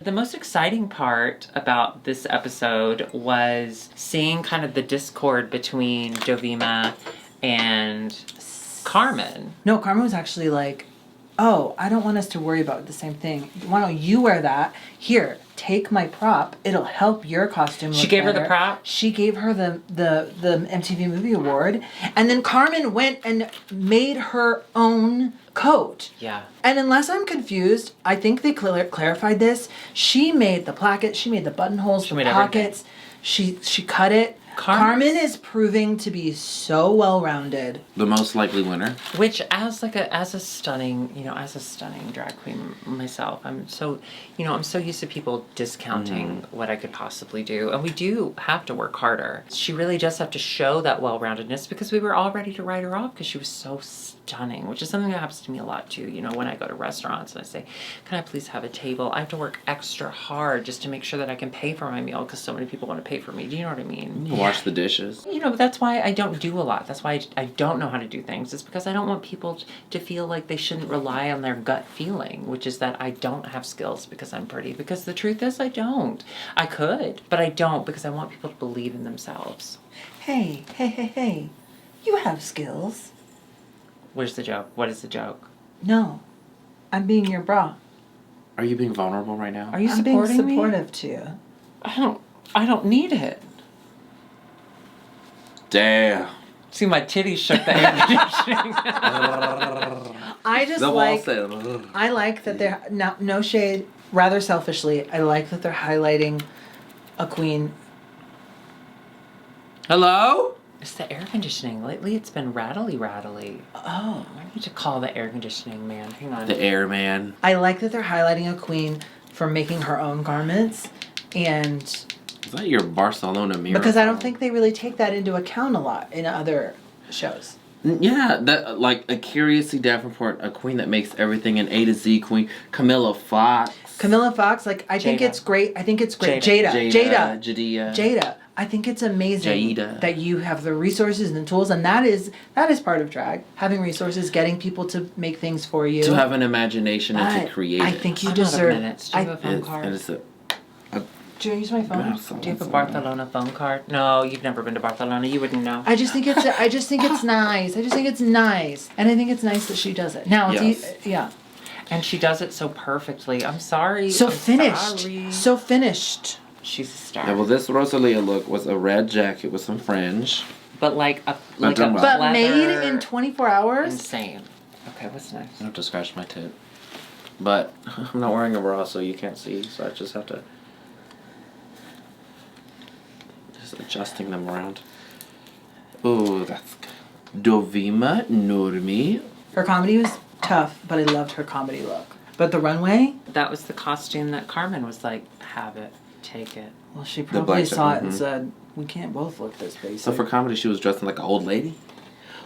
The most exciting part about this episode was seeing kind of the discord between Jovima and Carmen. No, Carmen was actually like, oh, I don't want us to worry about the same thing. Why don't you wear that? Here, take my prop. It'll help your costume look She gave her better." the prop? She gave her the MTV Movie Award. And then Carmen went and made her own coat. Yeah. And unless I'm confused, I think they clarified this. She made the placket, she made the buttonholes, the made pockets. She cut it. Carmen is proving to be so well-rounded. The most likely winner. Which, as a stunning drag queen myself, I'm so used to people discounting what I could possibly do, and we do have to work harder. She really does have to show that well-roundedness because we were all ready to write her off because she was so stunning, which is something that happens to me a lot too. You know, when I go to restaurants and I say, "Can I please have a table?" I have to work extra hard just to make sure that I can pay for my meal because so many people want to pay for me. Do you know what I mean? Wash the dishes. You know, that's why I don't do a lot. That's why I don't know how to do things. It's because I don't want people to feel like they shouldn't rely on their gut feeling, which is that I don't have skills because I'm pretty. Because the truth is I don't. I could, but I don't because I want people to believe in themselves. Hey. You have skills. Where's the joke? What is the joke? No. I'm being your bra. Are you being vulnerable right now? Are you I'm being supporting me? supportive to you. I don't need it. Damn. See, my titties shook the air conditioning. I just The wall like said, I like that they're no shade, rather selfishly, I like that they're highlighting a queen. hello? It's the air conditioning. Lately it's been rattly. Oh. I need to call the air conditioning man. Hang on. The airman. I like that they're highlighting a queen for making her own garments, and Is that your Barcelona mirror? because I don't think they really take that into account a lot in other shows. Yeah, that like a Curiously Davenport, a queen that makes everything an A to Z queen. Camilla Fox. Camilla Fox, like I think Jada. it's great. I think it's great. Jada. Jada. I think it's amazing Jada. that you have the resources and the tools, and that is part of drag. Having resources, getting people to make things for you. To have an imagination and to create I it. think you I'm out of deserve. minutes. Do you have a phone card? And it's a, Do you use my phone? Do you have a Barcelona phone card? No, you've never been to Barcelona. You wouldn't know. I just think it's nice. I just think it's nice, and I think it's nice that she does it. Now, Yes. yeah. And she does it so perfectly. I'm sorry. So I'm finished. sorry. So finished. She's a star. yeah, well, this Rosalia look was a red jacket with some fringe. But like a done well. But leather- made in 24 hours. insane. Okay, what's next? I have to scratch my tit. But I'm not wearing a bra, so you can't see. So I just have to adjusting them around. Ooh, that's good. Jovima Nurmi. Her comedy was tough, but I loved her comedy look. But the runway, That was the costume that Carmen was like, have it, take it. well, she black probably saw shirt, it and said, "We can't both look this basic." So for comedy, she was dressing like an old lady.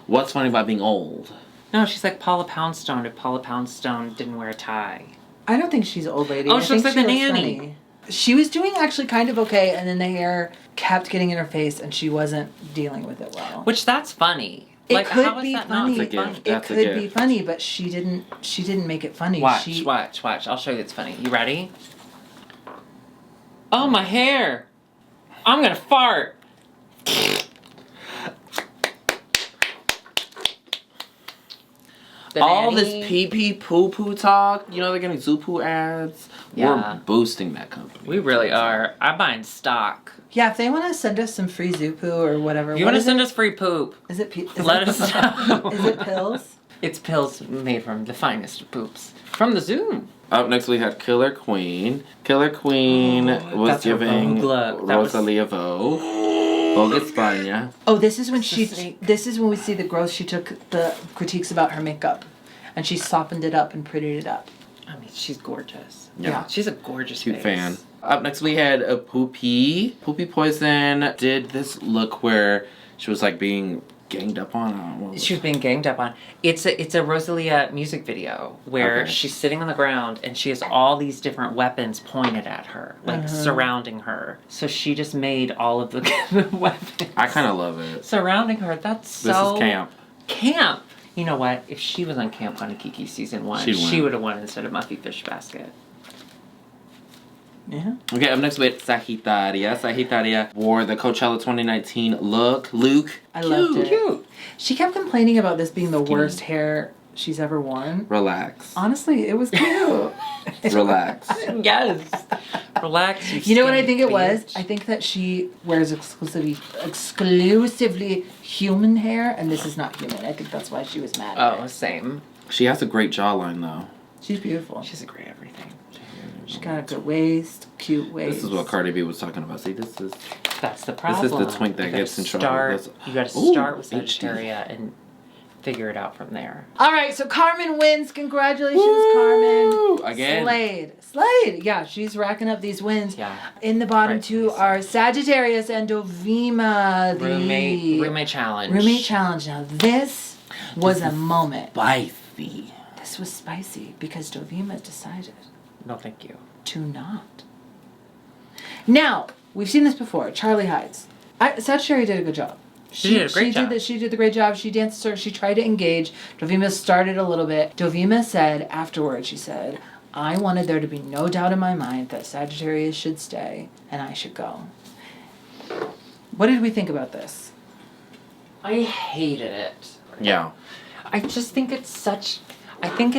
What's funny about being old? No, she's like Paula Poundstone if Paula Poundstone didn't wear a tie. I don't think she's an old lady. Oh, I she looks think like the looks nanny. funny. She was doing actually kind of okay, and then the hair kept getting in her face, and she wasn't dealing with it well. Which that's funny. It Like, could how is be that funny. not funny? It That's a could be gift. funny, but she didn't make it funny. Watch. I'll show you it's funny. You ready? Oh, my hair. I'm gonna fart. The All nanny- this pee poo poo talk, you know, they're getting Zupu ads. Yeah. We're boosting that company. We really are. I'm buying stock. Yeah, if they want to send us some free Zupu or whatever. If you what want to is send it? us free poop, Is it? let us know. Is it pills? It's pills made from the finest of poops. From the zoo. Up next, we had Killer Queen. Killer Queen was that's her giving Vogue look. That was- Rosalia Vogue. Vogue España. Oh, this is when she. Snake. This is when we see the growth. She took the critiques about her makeup, and she softened it up and prettied it up. I mean, she's gorgeous. Yeah. She's a gorgeous Cute face. fan. Up next, we had a Poopy. Poopy Poison did this look where she was like being ganged up on. What was She was being ganged up on. It's a Rosalia music video where Okay. she's sitting on the ground and she has all these different weapons pointed at her, like surrounding her. So she just made all of the, the weapons I kind of love it. surrounding her. That's This so is camp. Camp. You know what? If she was on Camp Kiki season 1, She'd win. she would have won instead of Muffy Fish Basket. Yeah. Okay, up next we had Sagittaria. Sagittaria wore the Coachella 2019 look. Luke. I loved it. Cute. She kept complaining about this being the worst hair she's ever worn. Relax. Honestly, it was cute. Relax. Yes. Relax. You know what I think it skinny was? bitch. I think that she wears exclusively human hair, and this is not human. I think that's why she was mad. Oh, same. She has a great jawline though. She's beautiful. She's a great everything. She's got a good waist, cute waist. This is what Cardi B was talking about. See, this is That's the problem. is the twink that You gotta gets in trouble. start- That's- You got to Ooh, start with HD. Sagittaria and figure it out from there. All right, so Carmen wins. Congratulations, Woo! Carmen. Again. Slade. Yeah, she's racking up these wins. Yeah. In the bottom Right. two are Sagittarius and Dovima. The Roommate challenge. Roommate challenge. Now this was a moment. Spicy. This was spicy because Dovima decided No, thank you. to not. Now, we've seen this before. Charlie hides. Sagittarius did a good job. She did a great job. She did the great job. She danced her. She tried to engage. Dovima started a little bit. Dovima said afterwards, she said, I wanted there to be no doubt in my mind that Sagittarius should stay and I should go. What did we think about this? I hated it. Yeah. I just think it's such. I think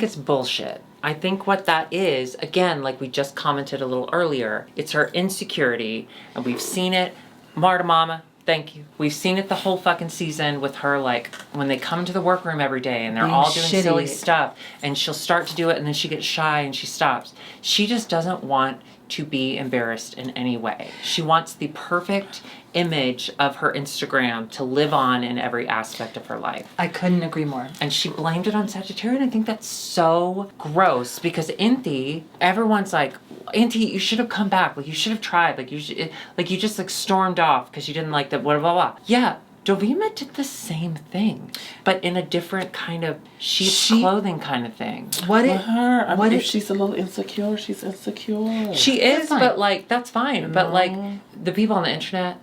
it's bullshit. I think what that is, again, like we just commented a little earlier, it's her insecurity, and we've seen it. Marta Mama, thank you. We've seen it the whole fucking season with her, like, when they come to the workroom every day and they're Being all doing shitty. silly stuff, and she'll start to do it and then she gets shy and she stops. She just doesn't want to be embarrassed in any way. She wants the perfect image of her Instagram to live on in every aspect of her life. I couldn't agree more. And she blamed it on Sagittarius, and I think that's so gross because Inti, everyone's like, Inti, you should have come back. Like, you should have tried. Like, you just, like, stormed off because you didn't like the blah, blah, blah. Yeah, Dovima did the same thing, but in a different kind of sheep's clothing kind of thing. If she's a little insecure, she's insecure. She is, fine. but, like, that's fine. But, like, the people on the internet,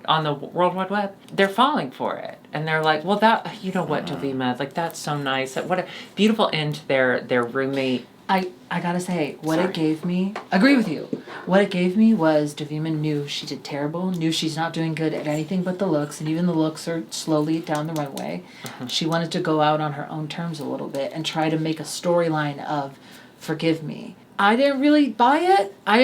on the World Wide Web, they're falling for it. And they're like, well, that, you know what, Dovima, like, that's so nice. What a beautiful end to their roommate. I gotta say, what Sorry. it gave me, agree with you. What it gave me was Dovima knew she did terrible, knew she's not doing good at anything but the looks, and even the looks are slowly down the runway. She wanted to go out on her own terms a little bit and try to make a storyline of forgive me. I didn't really buy it. I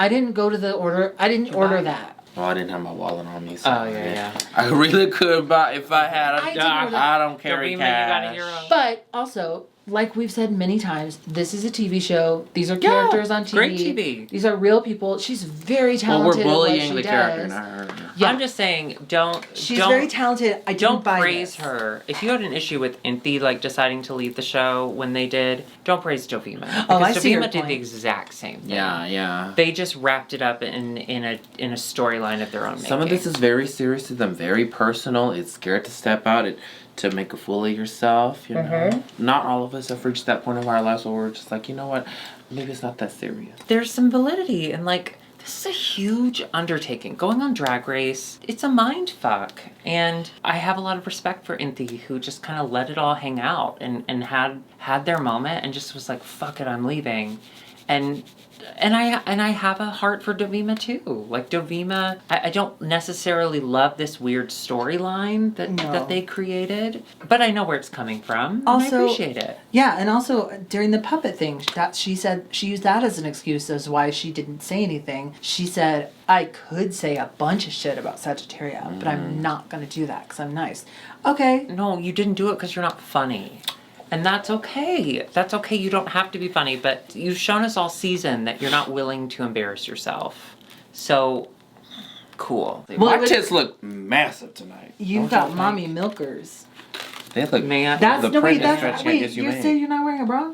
didn't go to the order. I didn't order that. Oh, I didn't have my wallet on me. So Oh, yeah. I really could buy if I had. I didn't order that. I don't carry Dovima, cash. you got a hero. But also, like we've said many times, this is a TV show. These are characters on TV. great TV. These are real people. She's very Well, talented. we're at what bullying she the does. character, not her. Yeah. I'm just saying, don't Very talented. I don't didn't buy praise this. her. If you had an issue with Inti like deciding to leave the show when they did, don't praise Dovima. Because Oh, I see your Dovima did point. the exact same thing. Yeah. They just wrapped it up in a storyline of their own making. Some of this is very serious to them, very personal. It's scared to step out. to make a fool of yourself, you know. Not all of us have reached that point of our lives where we're just like, you know what, maybe it's not that serious. There's some validity in like, this is a huge undertaking. Going on Drag Race, it's a mind fuck. And I have a lot of respect for Inthi, who just kind of let it all hang out and had their moment and just was like, fuck it, I'm leaving. And I have a heart for Dovima too. Like Dovima, I don't necessarily love this weird storyline that they created, but I know where it's coming from. Also, and I appreciate it. Yeah, and also during the puppet thing, that she said she used that as an excuse as why she didn't say anything. She said, I could say a bunch of shit about Sagittaria, but I'm not gonna do that because I'm nice. Okay. No, you didn't do it because you're not funny. And that's okay. That's okay. You don't have to be funny, but you've shown us all season that you're not willing to embarrass yourself. So, cool. My tits look massive tonight. You've got mommy milkers. They look. Man, You say you're not wearing a bra?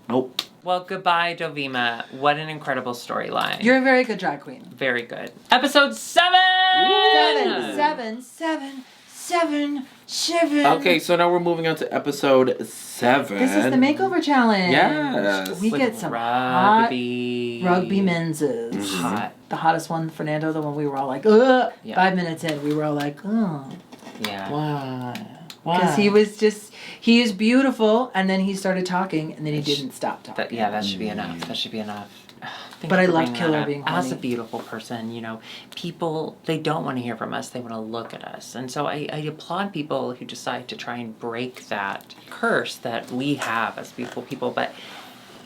Nope. Well, goodbye, Dovima. What an incredible storyline. You're a very good drag queen. Very good. Episode 7! Seven. Okay, so now we're moving on to episode 7. This is the makeover challenge. Yes. We With get some rugby. hot rugby menses. Hot. The hottest one, Fernando, the one we were all like, ugh. Yeah. 5 minutes in, we were all like, oh. Yeah. Why? Because he is beautiful, and then he started talking, and then he didn't stop talking. That should be enough. That should be enough. Thank But you I for love bringing Killer that up. being As a horny. beautiful person, you know, people, they don't want to hear from us. They want to look at us. And so I applaud people who decide to try and break that curse that we have as beautiful people. But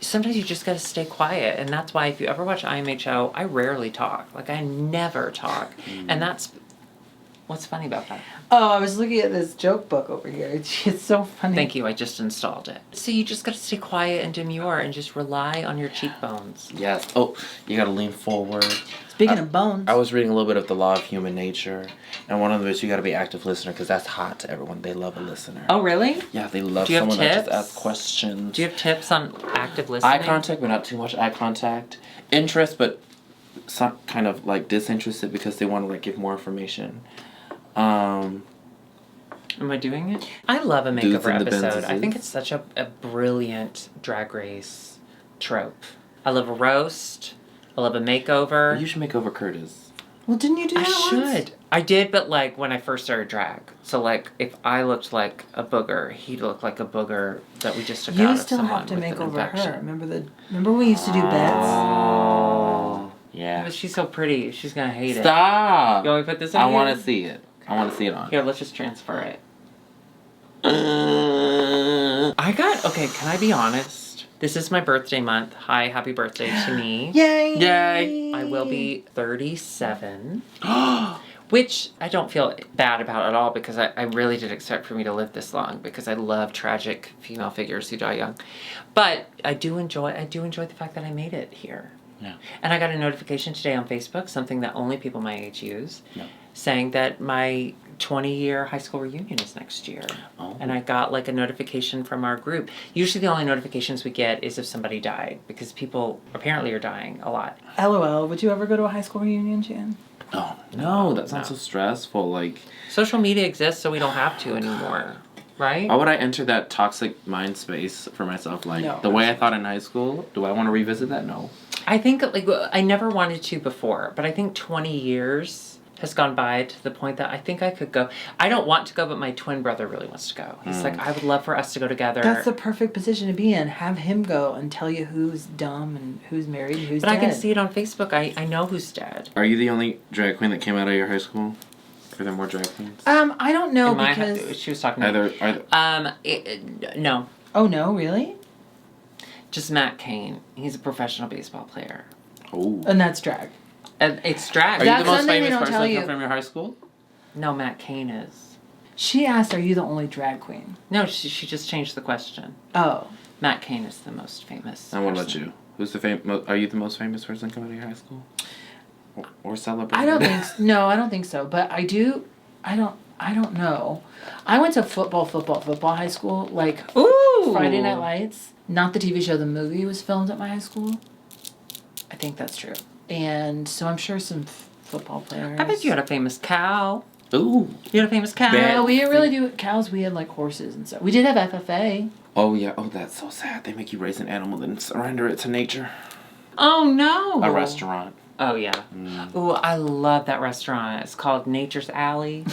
sometimes you just got to stay quiet. And that's why if you ever watch IMHO, I rarely talk. Like, I never talk. And that's what's funny about that. Oh, I was looking at this joke book over here. It's so funny. Thank you. I just installed it. So you just got to stay quiet and demure and just rely on your cheekbones. Yes. Oh, you gotta lean forward. Speaking of bones. I was reading a little bit of The Law of Human Nature, and one of them is you gotta be active listener, because that's hot to everyone. They love a listener. Oh, really? Yeah, they love Do you have someone that just tips? asks questions. Do you have tips on active listening? Eye contact, but not too much eye contact. Interest, but some kind of like disinterested because they want to like give more information. Am I doing it? I love a Dudes makeover in the episode. I Benzes. think it's such a brilliant Drag Race trope. I love a roast. I love a makeover. You should make over Curtis. Well, didn't you do I that once? should. I did, but like when I first started drag. So like if I looked like a booger, he'd look like a booger that we just took out You of still someone have to with make an over infection. her. Remember we used to do beds? Oh, yeah. But she's so pretty. She's gonna hate it. Stop! You want me to put this on I here? want to see it. I want to see it on. Here, let's just transfer it. Okay, can I be honest? This is my birthday month. Hi, happy birthday to me. Yay! Yay! I will be 37. Which I don't feel bad about at all because I really did expect for me to live this long because I love tragic female figures who die young. But I do enjoy the fact that I made it here. Yeah. And I got a notification today on Facebook, something that only people my age use, Yeah. saying that my 20-year high school reunion is next year. Oh. And I got like a notification from our group. Usually the only notifications we get is if somebody died because people apparently are dying a lot. LOL, would you ever go to a high school reunion, Jan? No, that sounds No. so stressful. Like, Social media exists so we don't have to anymore, right? why would I enter that toxic mind space for myself? Like, No. the way I thought in high school, do I want to revisit that? No. I think like I never wanted to before, but I think 20 years has gone by to the point that I think I could go. I don't want to go, but my twin brother really wants to go. He's like, I would love for us to go together. That's the perfect position to be in. Have him go and tell you who's dumb and who's married and who's But dead. I can see it on Facebook. I know who's dead. Are you the only drag queen that came out of your high school? Are there more drag queens? I don't know In my because... she was talking to me. No. Oh, no, really? Just Matt Cain. He's a professional baseball player. Oh. And that's drag. And it's drag. Are That's you the most something they famous don't person tell to you. come from your high school? No, Matt Cain is. She asked, are you the only drag queen? No, she just changed the question. Oh. Matt Cain is the most famous. I won't let person. you. Who's the are you the most famous person coming out of your high school? Or celebrating? I don't think no, I don't think so. But I do I don't know. I went to football high school, like Ooh! Friday Night Lights. Not the TV show, the movie was filmed at my high school. I think that's true. And so I'm sure some football players. I bet you had a famous cow. Ooh. You had a famous cow. Bad. No, we didn't really do cows. We had like horses and stuff. We did have FFA. Oh, yeah. Oh, that's so sad. They make you raise an animal and surrender it to nature. Oh, no. A restaurant. Oh, yeah. Ooh, I love that restaurant. It's called Nature's Alley.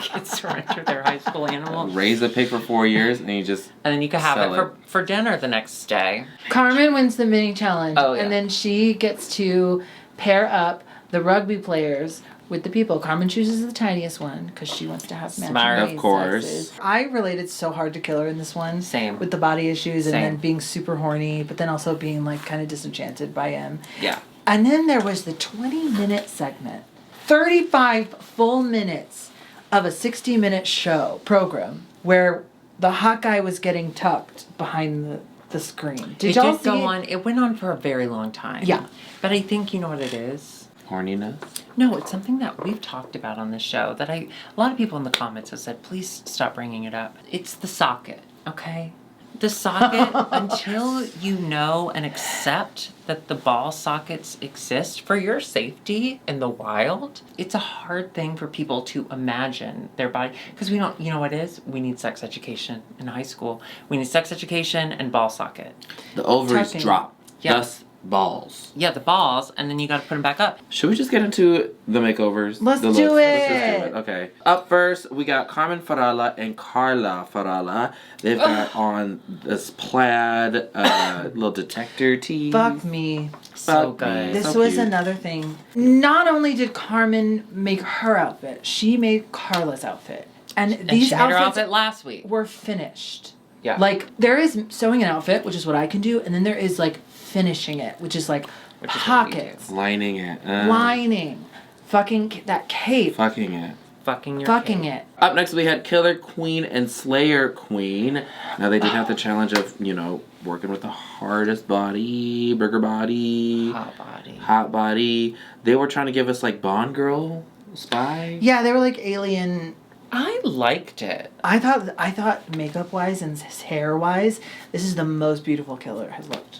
Kids surrender their high school animal. Raise a pig for 4 years and you just And then you can have sell it for dinner the next day. Carmen wins the mini challenge. Oh, yeah. And then she gets to pair up the rugby players with the people. Carmen chooses the tiniest one because she wants to have matching Smart. Of course. sizes. I related so hard to Killer in this one. Same. With the body issues and Same. then being super horny, but then also being like kind of disenchanted by him. Yeah. And then there was the 20-minute segment. 35 full minutes of a 60-minute show program where the hot guy was getting tucked behind the screen. Did y'all see go it? on. It went on for a very long time. Yeah. But I think you know what it is? horniness. No, it's something that we've talked about on this show that a lot of people in the comments have said, please stop bringing it up. It's the socket, okay? The socket, until you know and accept that the ball sockets exist for your safety in the wild, it's a hard thing for people to imagine their body. Because we don't, you know what it is? We need sex education in high school. We need sex education and ball socket. The ovaries Tucking. drop. Yeah. Thus, balls. Yeah, the balls, and then you gotta put them back up. Should we just get into the makeovers? Let's The do looks? it. Let's just do it. Okay. Up first, we got Carmen Farala and Carla Farala. They've got on this plaid little detector tee. Fuck me. So Fuck good. me. This So was cute. another thing. Not only did Carmen make her outfit, she made Carla's outfit. And And these she made her outfits outfit last week. were finished. Yeah. Like, there is sewing an outfit, which is what I can do, and then there is, like, finishing it, which is, like, Which is what we do. pockets, Lining it. lining, fucking that cape, Fucking it. Fucking your fucking kid. it. Up next, we had Killer Queen and Slayer Queen. Now, they did have the challenge of, working with the hardest body, burger body, Hot body. hot body. They were trying to give us, like, Bond Girl spy. Yeah, they were, like, alien. I liked it. I thought makeup-wise and hair-wise, this is the most beautiful Killer has looked.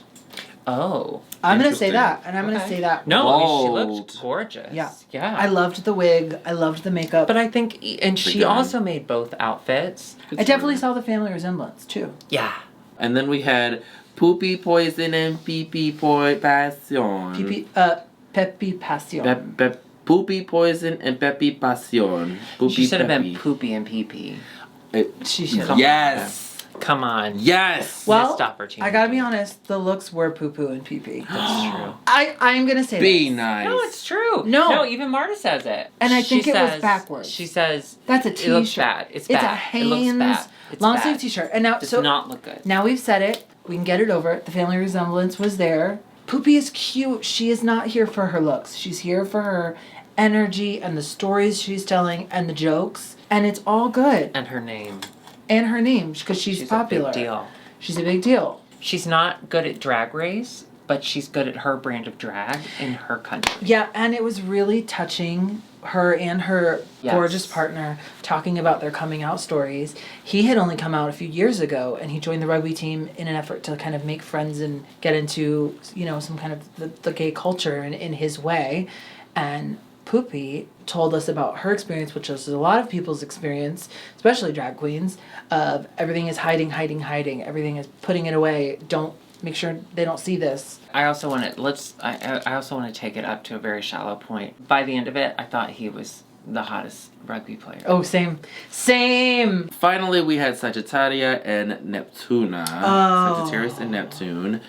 Oh. I'm gonna say Interesting. that, and I'm gonna Okay. say that. No, she Bold. looked gorgeous. Yeah. Yeah. I loved the wig. I loved the makeup. But I think, and she Good. also made both outfits. I definitely saw the family resemblance, too. Yeah. And then we had Poopy Poison and Pee Passion. Pepe Passion. Poopy Poison and Pepe Passion. Poopy She should have been Pepe. poopy and pee-pee. She should have. Yes! Come on. Yes! Well, Missed opportunity. I gotta be honest, the looks were poo-poo and pee-pee. That's true. I'm gonna say Be this. nice. No, it's true. No. No, even Marta says it. And I She think it was says- backwards. She says That's a it looks t-shirt. bad. It's It's bad. a Hanes It looks bad. It's long bad. sleeve t-shirt. And now, Does so not look good. now we've said it. We can get it over. The family resemblance was there. Poopy is cute. She is not here for her looks. She's here for her energy and the stories she's telling and the jokes. And it's all good. And her name. And her name, because she's popular. a big deal. She's a big deal. She's not good at Drag Race, but she's good at her brand of drag in her country. Yeah, and it was really touching, her and her Yes. gorgeous partner talking about their coming out stories. He had only come out a few years ago, and he joined the rugby team in an effort to kind of make friends and get into, some kind of the gay culture in his way. And Poopy told us about her experience, which is a lot of people's experience, especially drag queens, of everything is hiding, everything is putting it away. Don't make sure they don't see this. I also want to take it up to a very shallow point. By the end of it, I thought he was the hottest rugby player. Oh, same. Finally, we had Sagittaria and Neptuna. Oh. Sagittarius and Neptune.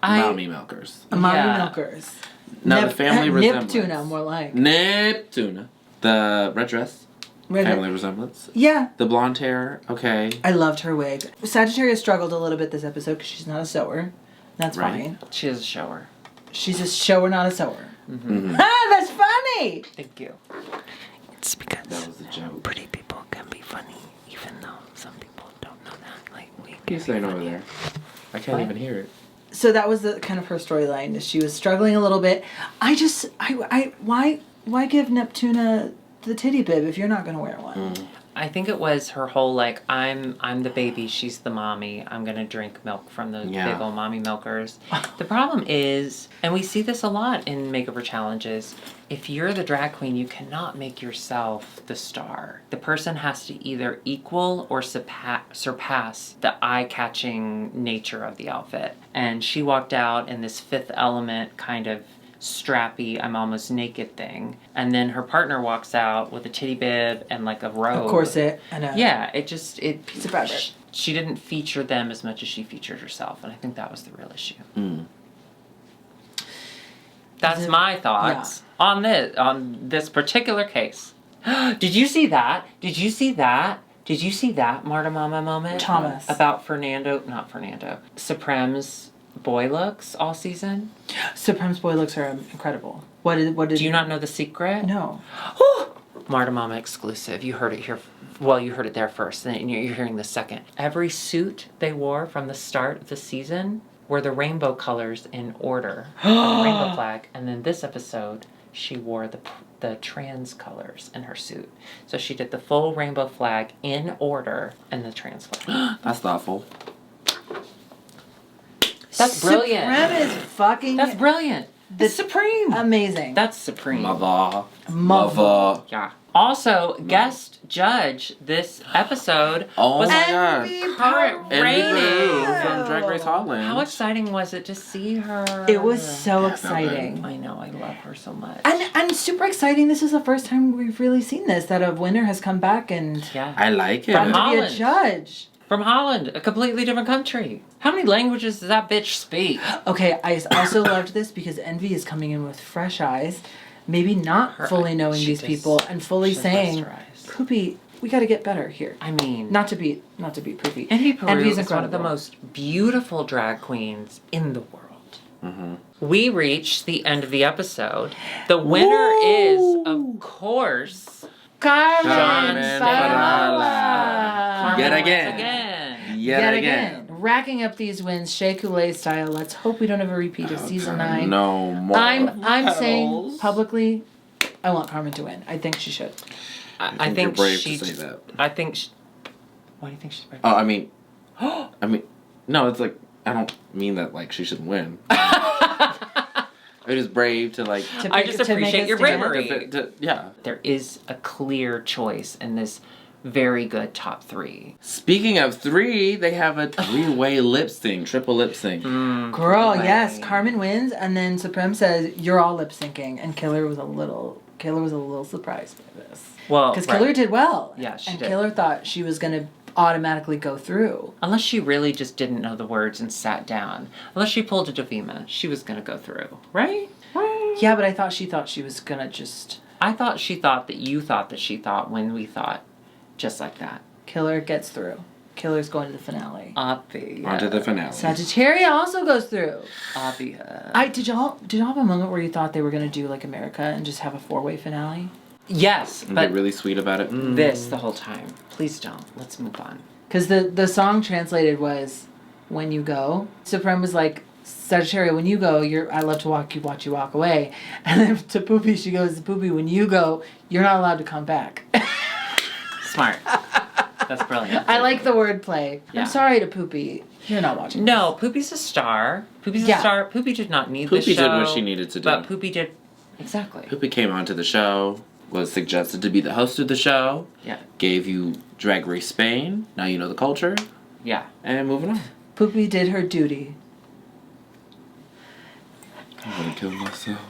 I- Mommy milkers. Amari Yeah. Milkers. Now, the family resemblance. Neptuna, more like. Neptuna. The red dress. Red- Family resemblance. Yeah, The blonde hair. Okay. I loved her wig. Sagittarius struggled a little bit this episode because she's not a sewer. That's Right. fine. She is a shower. She's a shower, not a sewer. Mm-hmm. Ah, that's funny! Thank you. It's because That was a joke. pretty people can be funny, even though some people don't know that. Like, we can Keep saying over there. I can't What? even hear it. So that was the kind of her storyline. She was struggling a little bit. Why give Neptuna the titty bib if you're not going to wear one? I think it was her whole like I'm the baby, she's the mommy. I'm gonna drink milk from those big old mommy milkers. The problem is, and we see this a lot in makeover challenges, if you're the drag queen, you cannot make yourself the star. The person has to either equal or surpass the eye-catching nature of the outfit. And she walked out in this Fifth Element kind of strappy, I'm almost naked thing. And then her partner walks out with a titty bib and like a robe. A corset and a piece of fabric. She didn't feature them as much as she featured herself. And I think that was the real issue. That's my thoughts on this particular case. Did you see that? Did you see that, Marta Mama moment? Thomas. About Supreme's boy looks all season? Supreme's boy looks are incredible. What did Do you not know the secret? No. Marta Mama exclusive. You heard it here. Well, you heard it there first, then you're hearing the second. Every suit they wore from the start of the season were the rainbow colors in order. The rainbow flag. And then this episode, she wore the trans colors in her suit. So she did the full rainbow flag in order and the trans flag. That's thoughtful. That's brilliant. Supreme is fucking That's brilliant. It's supreme. amazing. That's supreme. Mother. Yeah. Also, guest judge this episode was my God. current rating from Drag Race Holland. How exciting was it to see her? It was so exciting. I know, I love her so much. And super exciting. This is the first time we've really seen this, that a winner has come back and I like it. to be a Holland. judge. From Holland, a completely different country. How many languages does that bitch speak? Okay, I also loved this because Envy is coming in with fresh eyes, maybe not fully knowing these people and fully saying, Poopy, we got to get better here. I mean, not to beat Poopy. Envy Peru Envy's is one of the incredible. most beautiful drag queens in the world. We reached the end of the episode. The winner is, of course, Carmen Farala. Yet again. Racking up these wins, Shea Coulee style. Let's hope we don't have a repeat of season 9. No more. I'm saying publicly, I want Carmen to win. I think she should. I think you're brave to say that. I think. Why do you think she's brave? Oh, I mean, no. It's like I don't mean that like she should win. It is brave to like. I just appreciate your bravery. Yeah. There is a clear choice in this very good top 3. Speaking of 3, they have a 3-way lip sync, triple lip sync. Girl, yes, Carmen wins, and then Supreme says you're all lip syncing, and Killer was a little surprised by this. Well, because Killer did well. Yeah, she did. And Killer thought she was gonna automatically go through. Unless she really just didn't know the words and sat down. Unless she pulled a Davima, she was gonna go through, right? Yeah, but I thought she was gonna just. I thought she thought that you thought that she thought when we thought. Just like that. Killer gets through. Killer's going to the finale. Obvious. Onto the finale. Sagittaria also goes through. Obvious. Did y'all have a moment where you thought they were gonna do like America and just have a 4-way finale? Yes, And but they're really sweet about it. this the whole time. Please don't. Let's move on. Because the song translated was, "When you go." Supreme was like, "Sagittaria, when you go, I love to watch you walk away." And then to Poopy, she goes, "Poopy, when you go, you're not allowed to come back." Smart. That's brilliant. I like the wordplay. Yeah. I'm sorry to Poopy. You're not watching. No, Poopy's a star. Poopy did not need this show. Poopy did what she needed to do. But Poopy did. Exactly. Poopy came onto the show, was suggested to be the host of the show. Yeah. Gave you Drag Race Spain. Now you know the culture. Yeah. And moving on. Poopy did her duty. I'm gonna kill myself.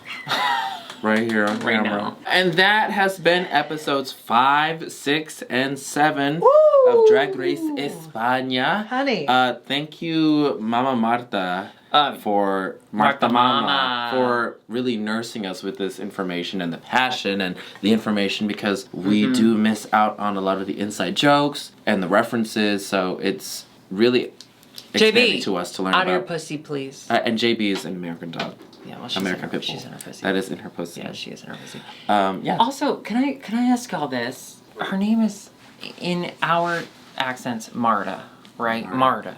Right here on Right camera. now. And that has been episodes 5, 6, and 7 Woo! of Drag Race España. Honey. Thank you, Mama Marta, for Marta Mama. for really nursing us with this information and the passion and the information, because we do miss out on a lot of the inside jokes and the references. So it's really exciting to us to learn out about. of your pussy, please. And JB is an American dog. Yeah, well, American Pitbull. She's in her pussy. That is in her pussy. Yeah, she is in her pussy. Yeah. Also, can I ask y'all this? Her name is, in our accents, Marta, right? Marta.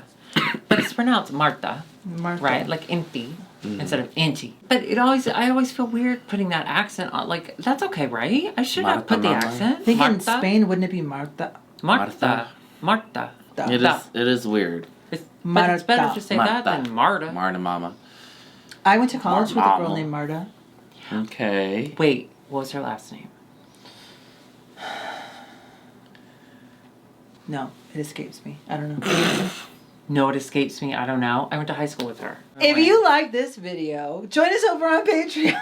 But it's pronounced Marta, Martha. right? Like empty. instead of inti. But I always feel weird putting that accent on. Like, that's okay, right? I should have put the accent. I think in Spain, wouldn't it be Marta? Marta. It is weird. But it's better to say that than Marta. Marta mama. I went to college with a girl named Marta. Okay. Wait, what was her last name? No, it escapes me. I don't know. No, it escapes me. I don't know. I went to high school with her. If you like this video, join us over on Patreon.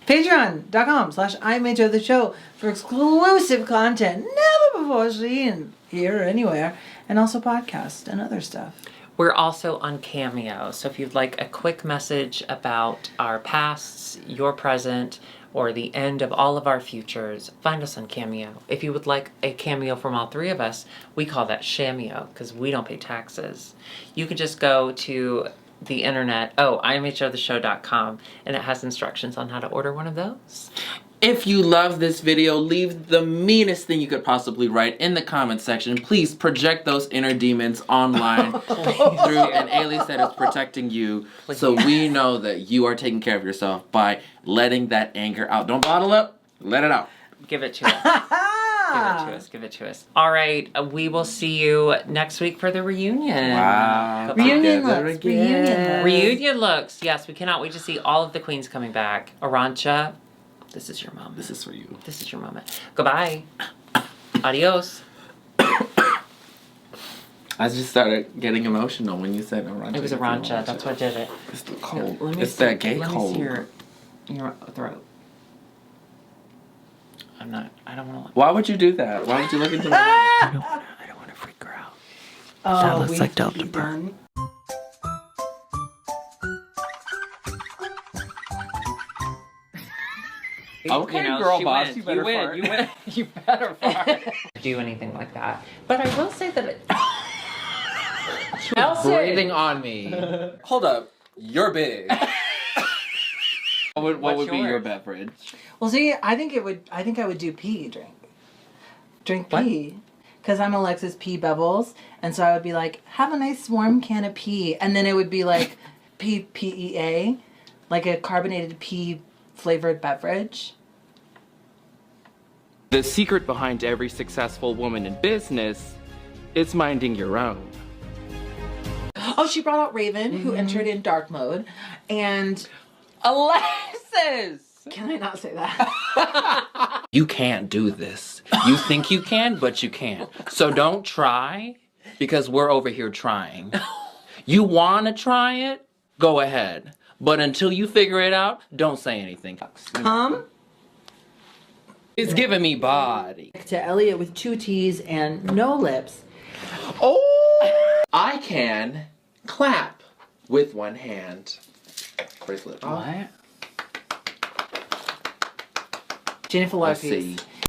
Patreon.com/IMHOtheSHOw for exclusive content never before seen here or anywhere. And also podcasts and other stuff. We're also on Cameo. So if you'd like a quick message about our pasts, your present, or the end of all of our futures, find us on Cameo. If you would like a cameo from all three of us, we call that Shameo because we don't pay taxes. You could just go to the internet, IMHOtheSHOW.com, and it has instructions on how to order one of those. If you love this video, leave the meanest thing you could possibly write in the comment section. Please project those inner demons online through an alias that is protecting you, so we know that you are taking care of yourself by letting that anger out. Don't bottle up, let it out. Give it to us. Give it to us. All right, we will see you next week for the reunion. Wow. Reunion looks. Yes, we cannot wait to see all of the queens coming back. Arancha, this is your moment. This is for you. This is your moment. Goodbye. Adios. I just started getting emotional when you said Arancha. It was Arancha. That's what did it. It's the cold. It's that gay cold. cold. Let me see your throat. I don't want to. Why would you do that? Why would you look into my I don't want to freak her out. That looks like Delta Burn. Okay, girl boss, you better fart. You win. You better fart. Do anything like that. But I will say that it... breathing on me. Hold up. You're big. What would be your beverage? Well, see, I think I would do pee drink pee, because I'm Alexis P. Bevels, and so I would be like, have a nice warm can of pee, and then it would be like PEA, like a carbonated pea flavored beverage. The secret behind every successful woman in business is minding your own. Oh, she brought out Raven, who entered in dark mode, and Alexis! can I not say that? You can't do this. You think you can, but you can't. So don't try, because we're over here trying. You want to try it? Go ahead. But until you figure it out, don't say anything. It's giving me body. To Elliot with 2 T's and no lips. Oh! I can clap with one hand. Bracelet. What? Jennifer Let's Lopez. see.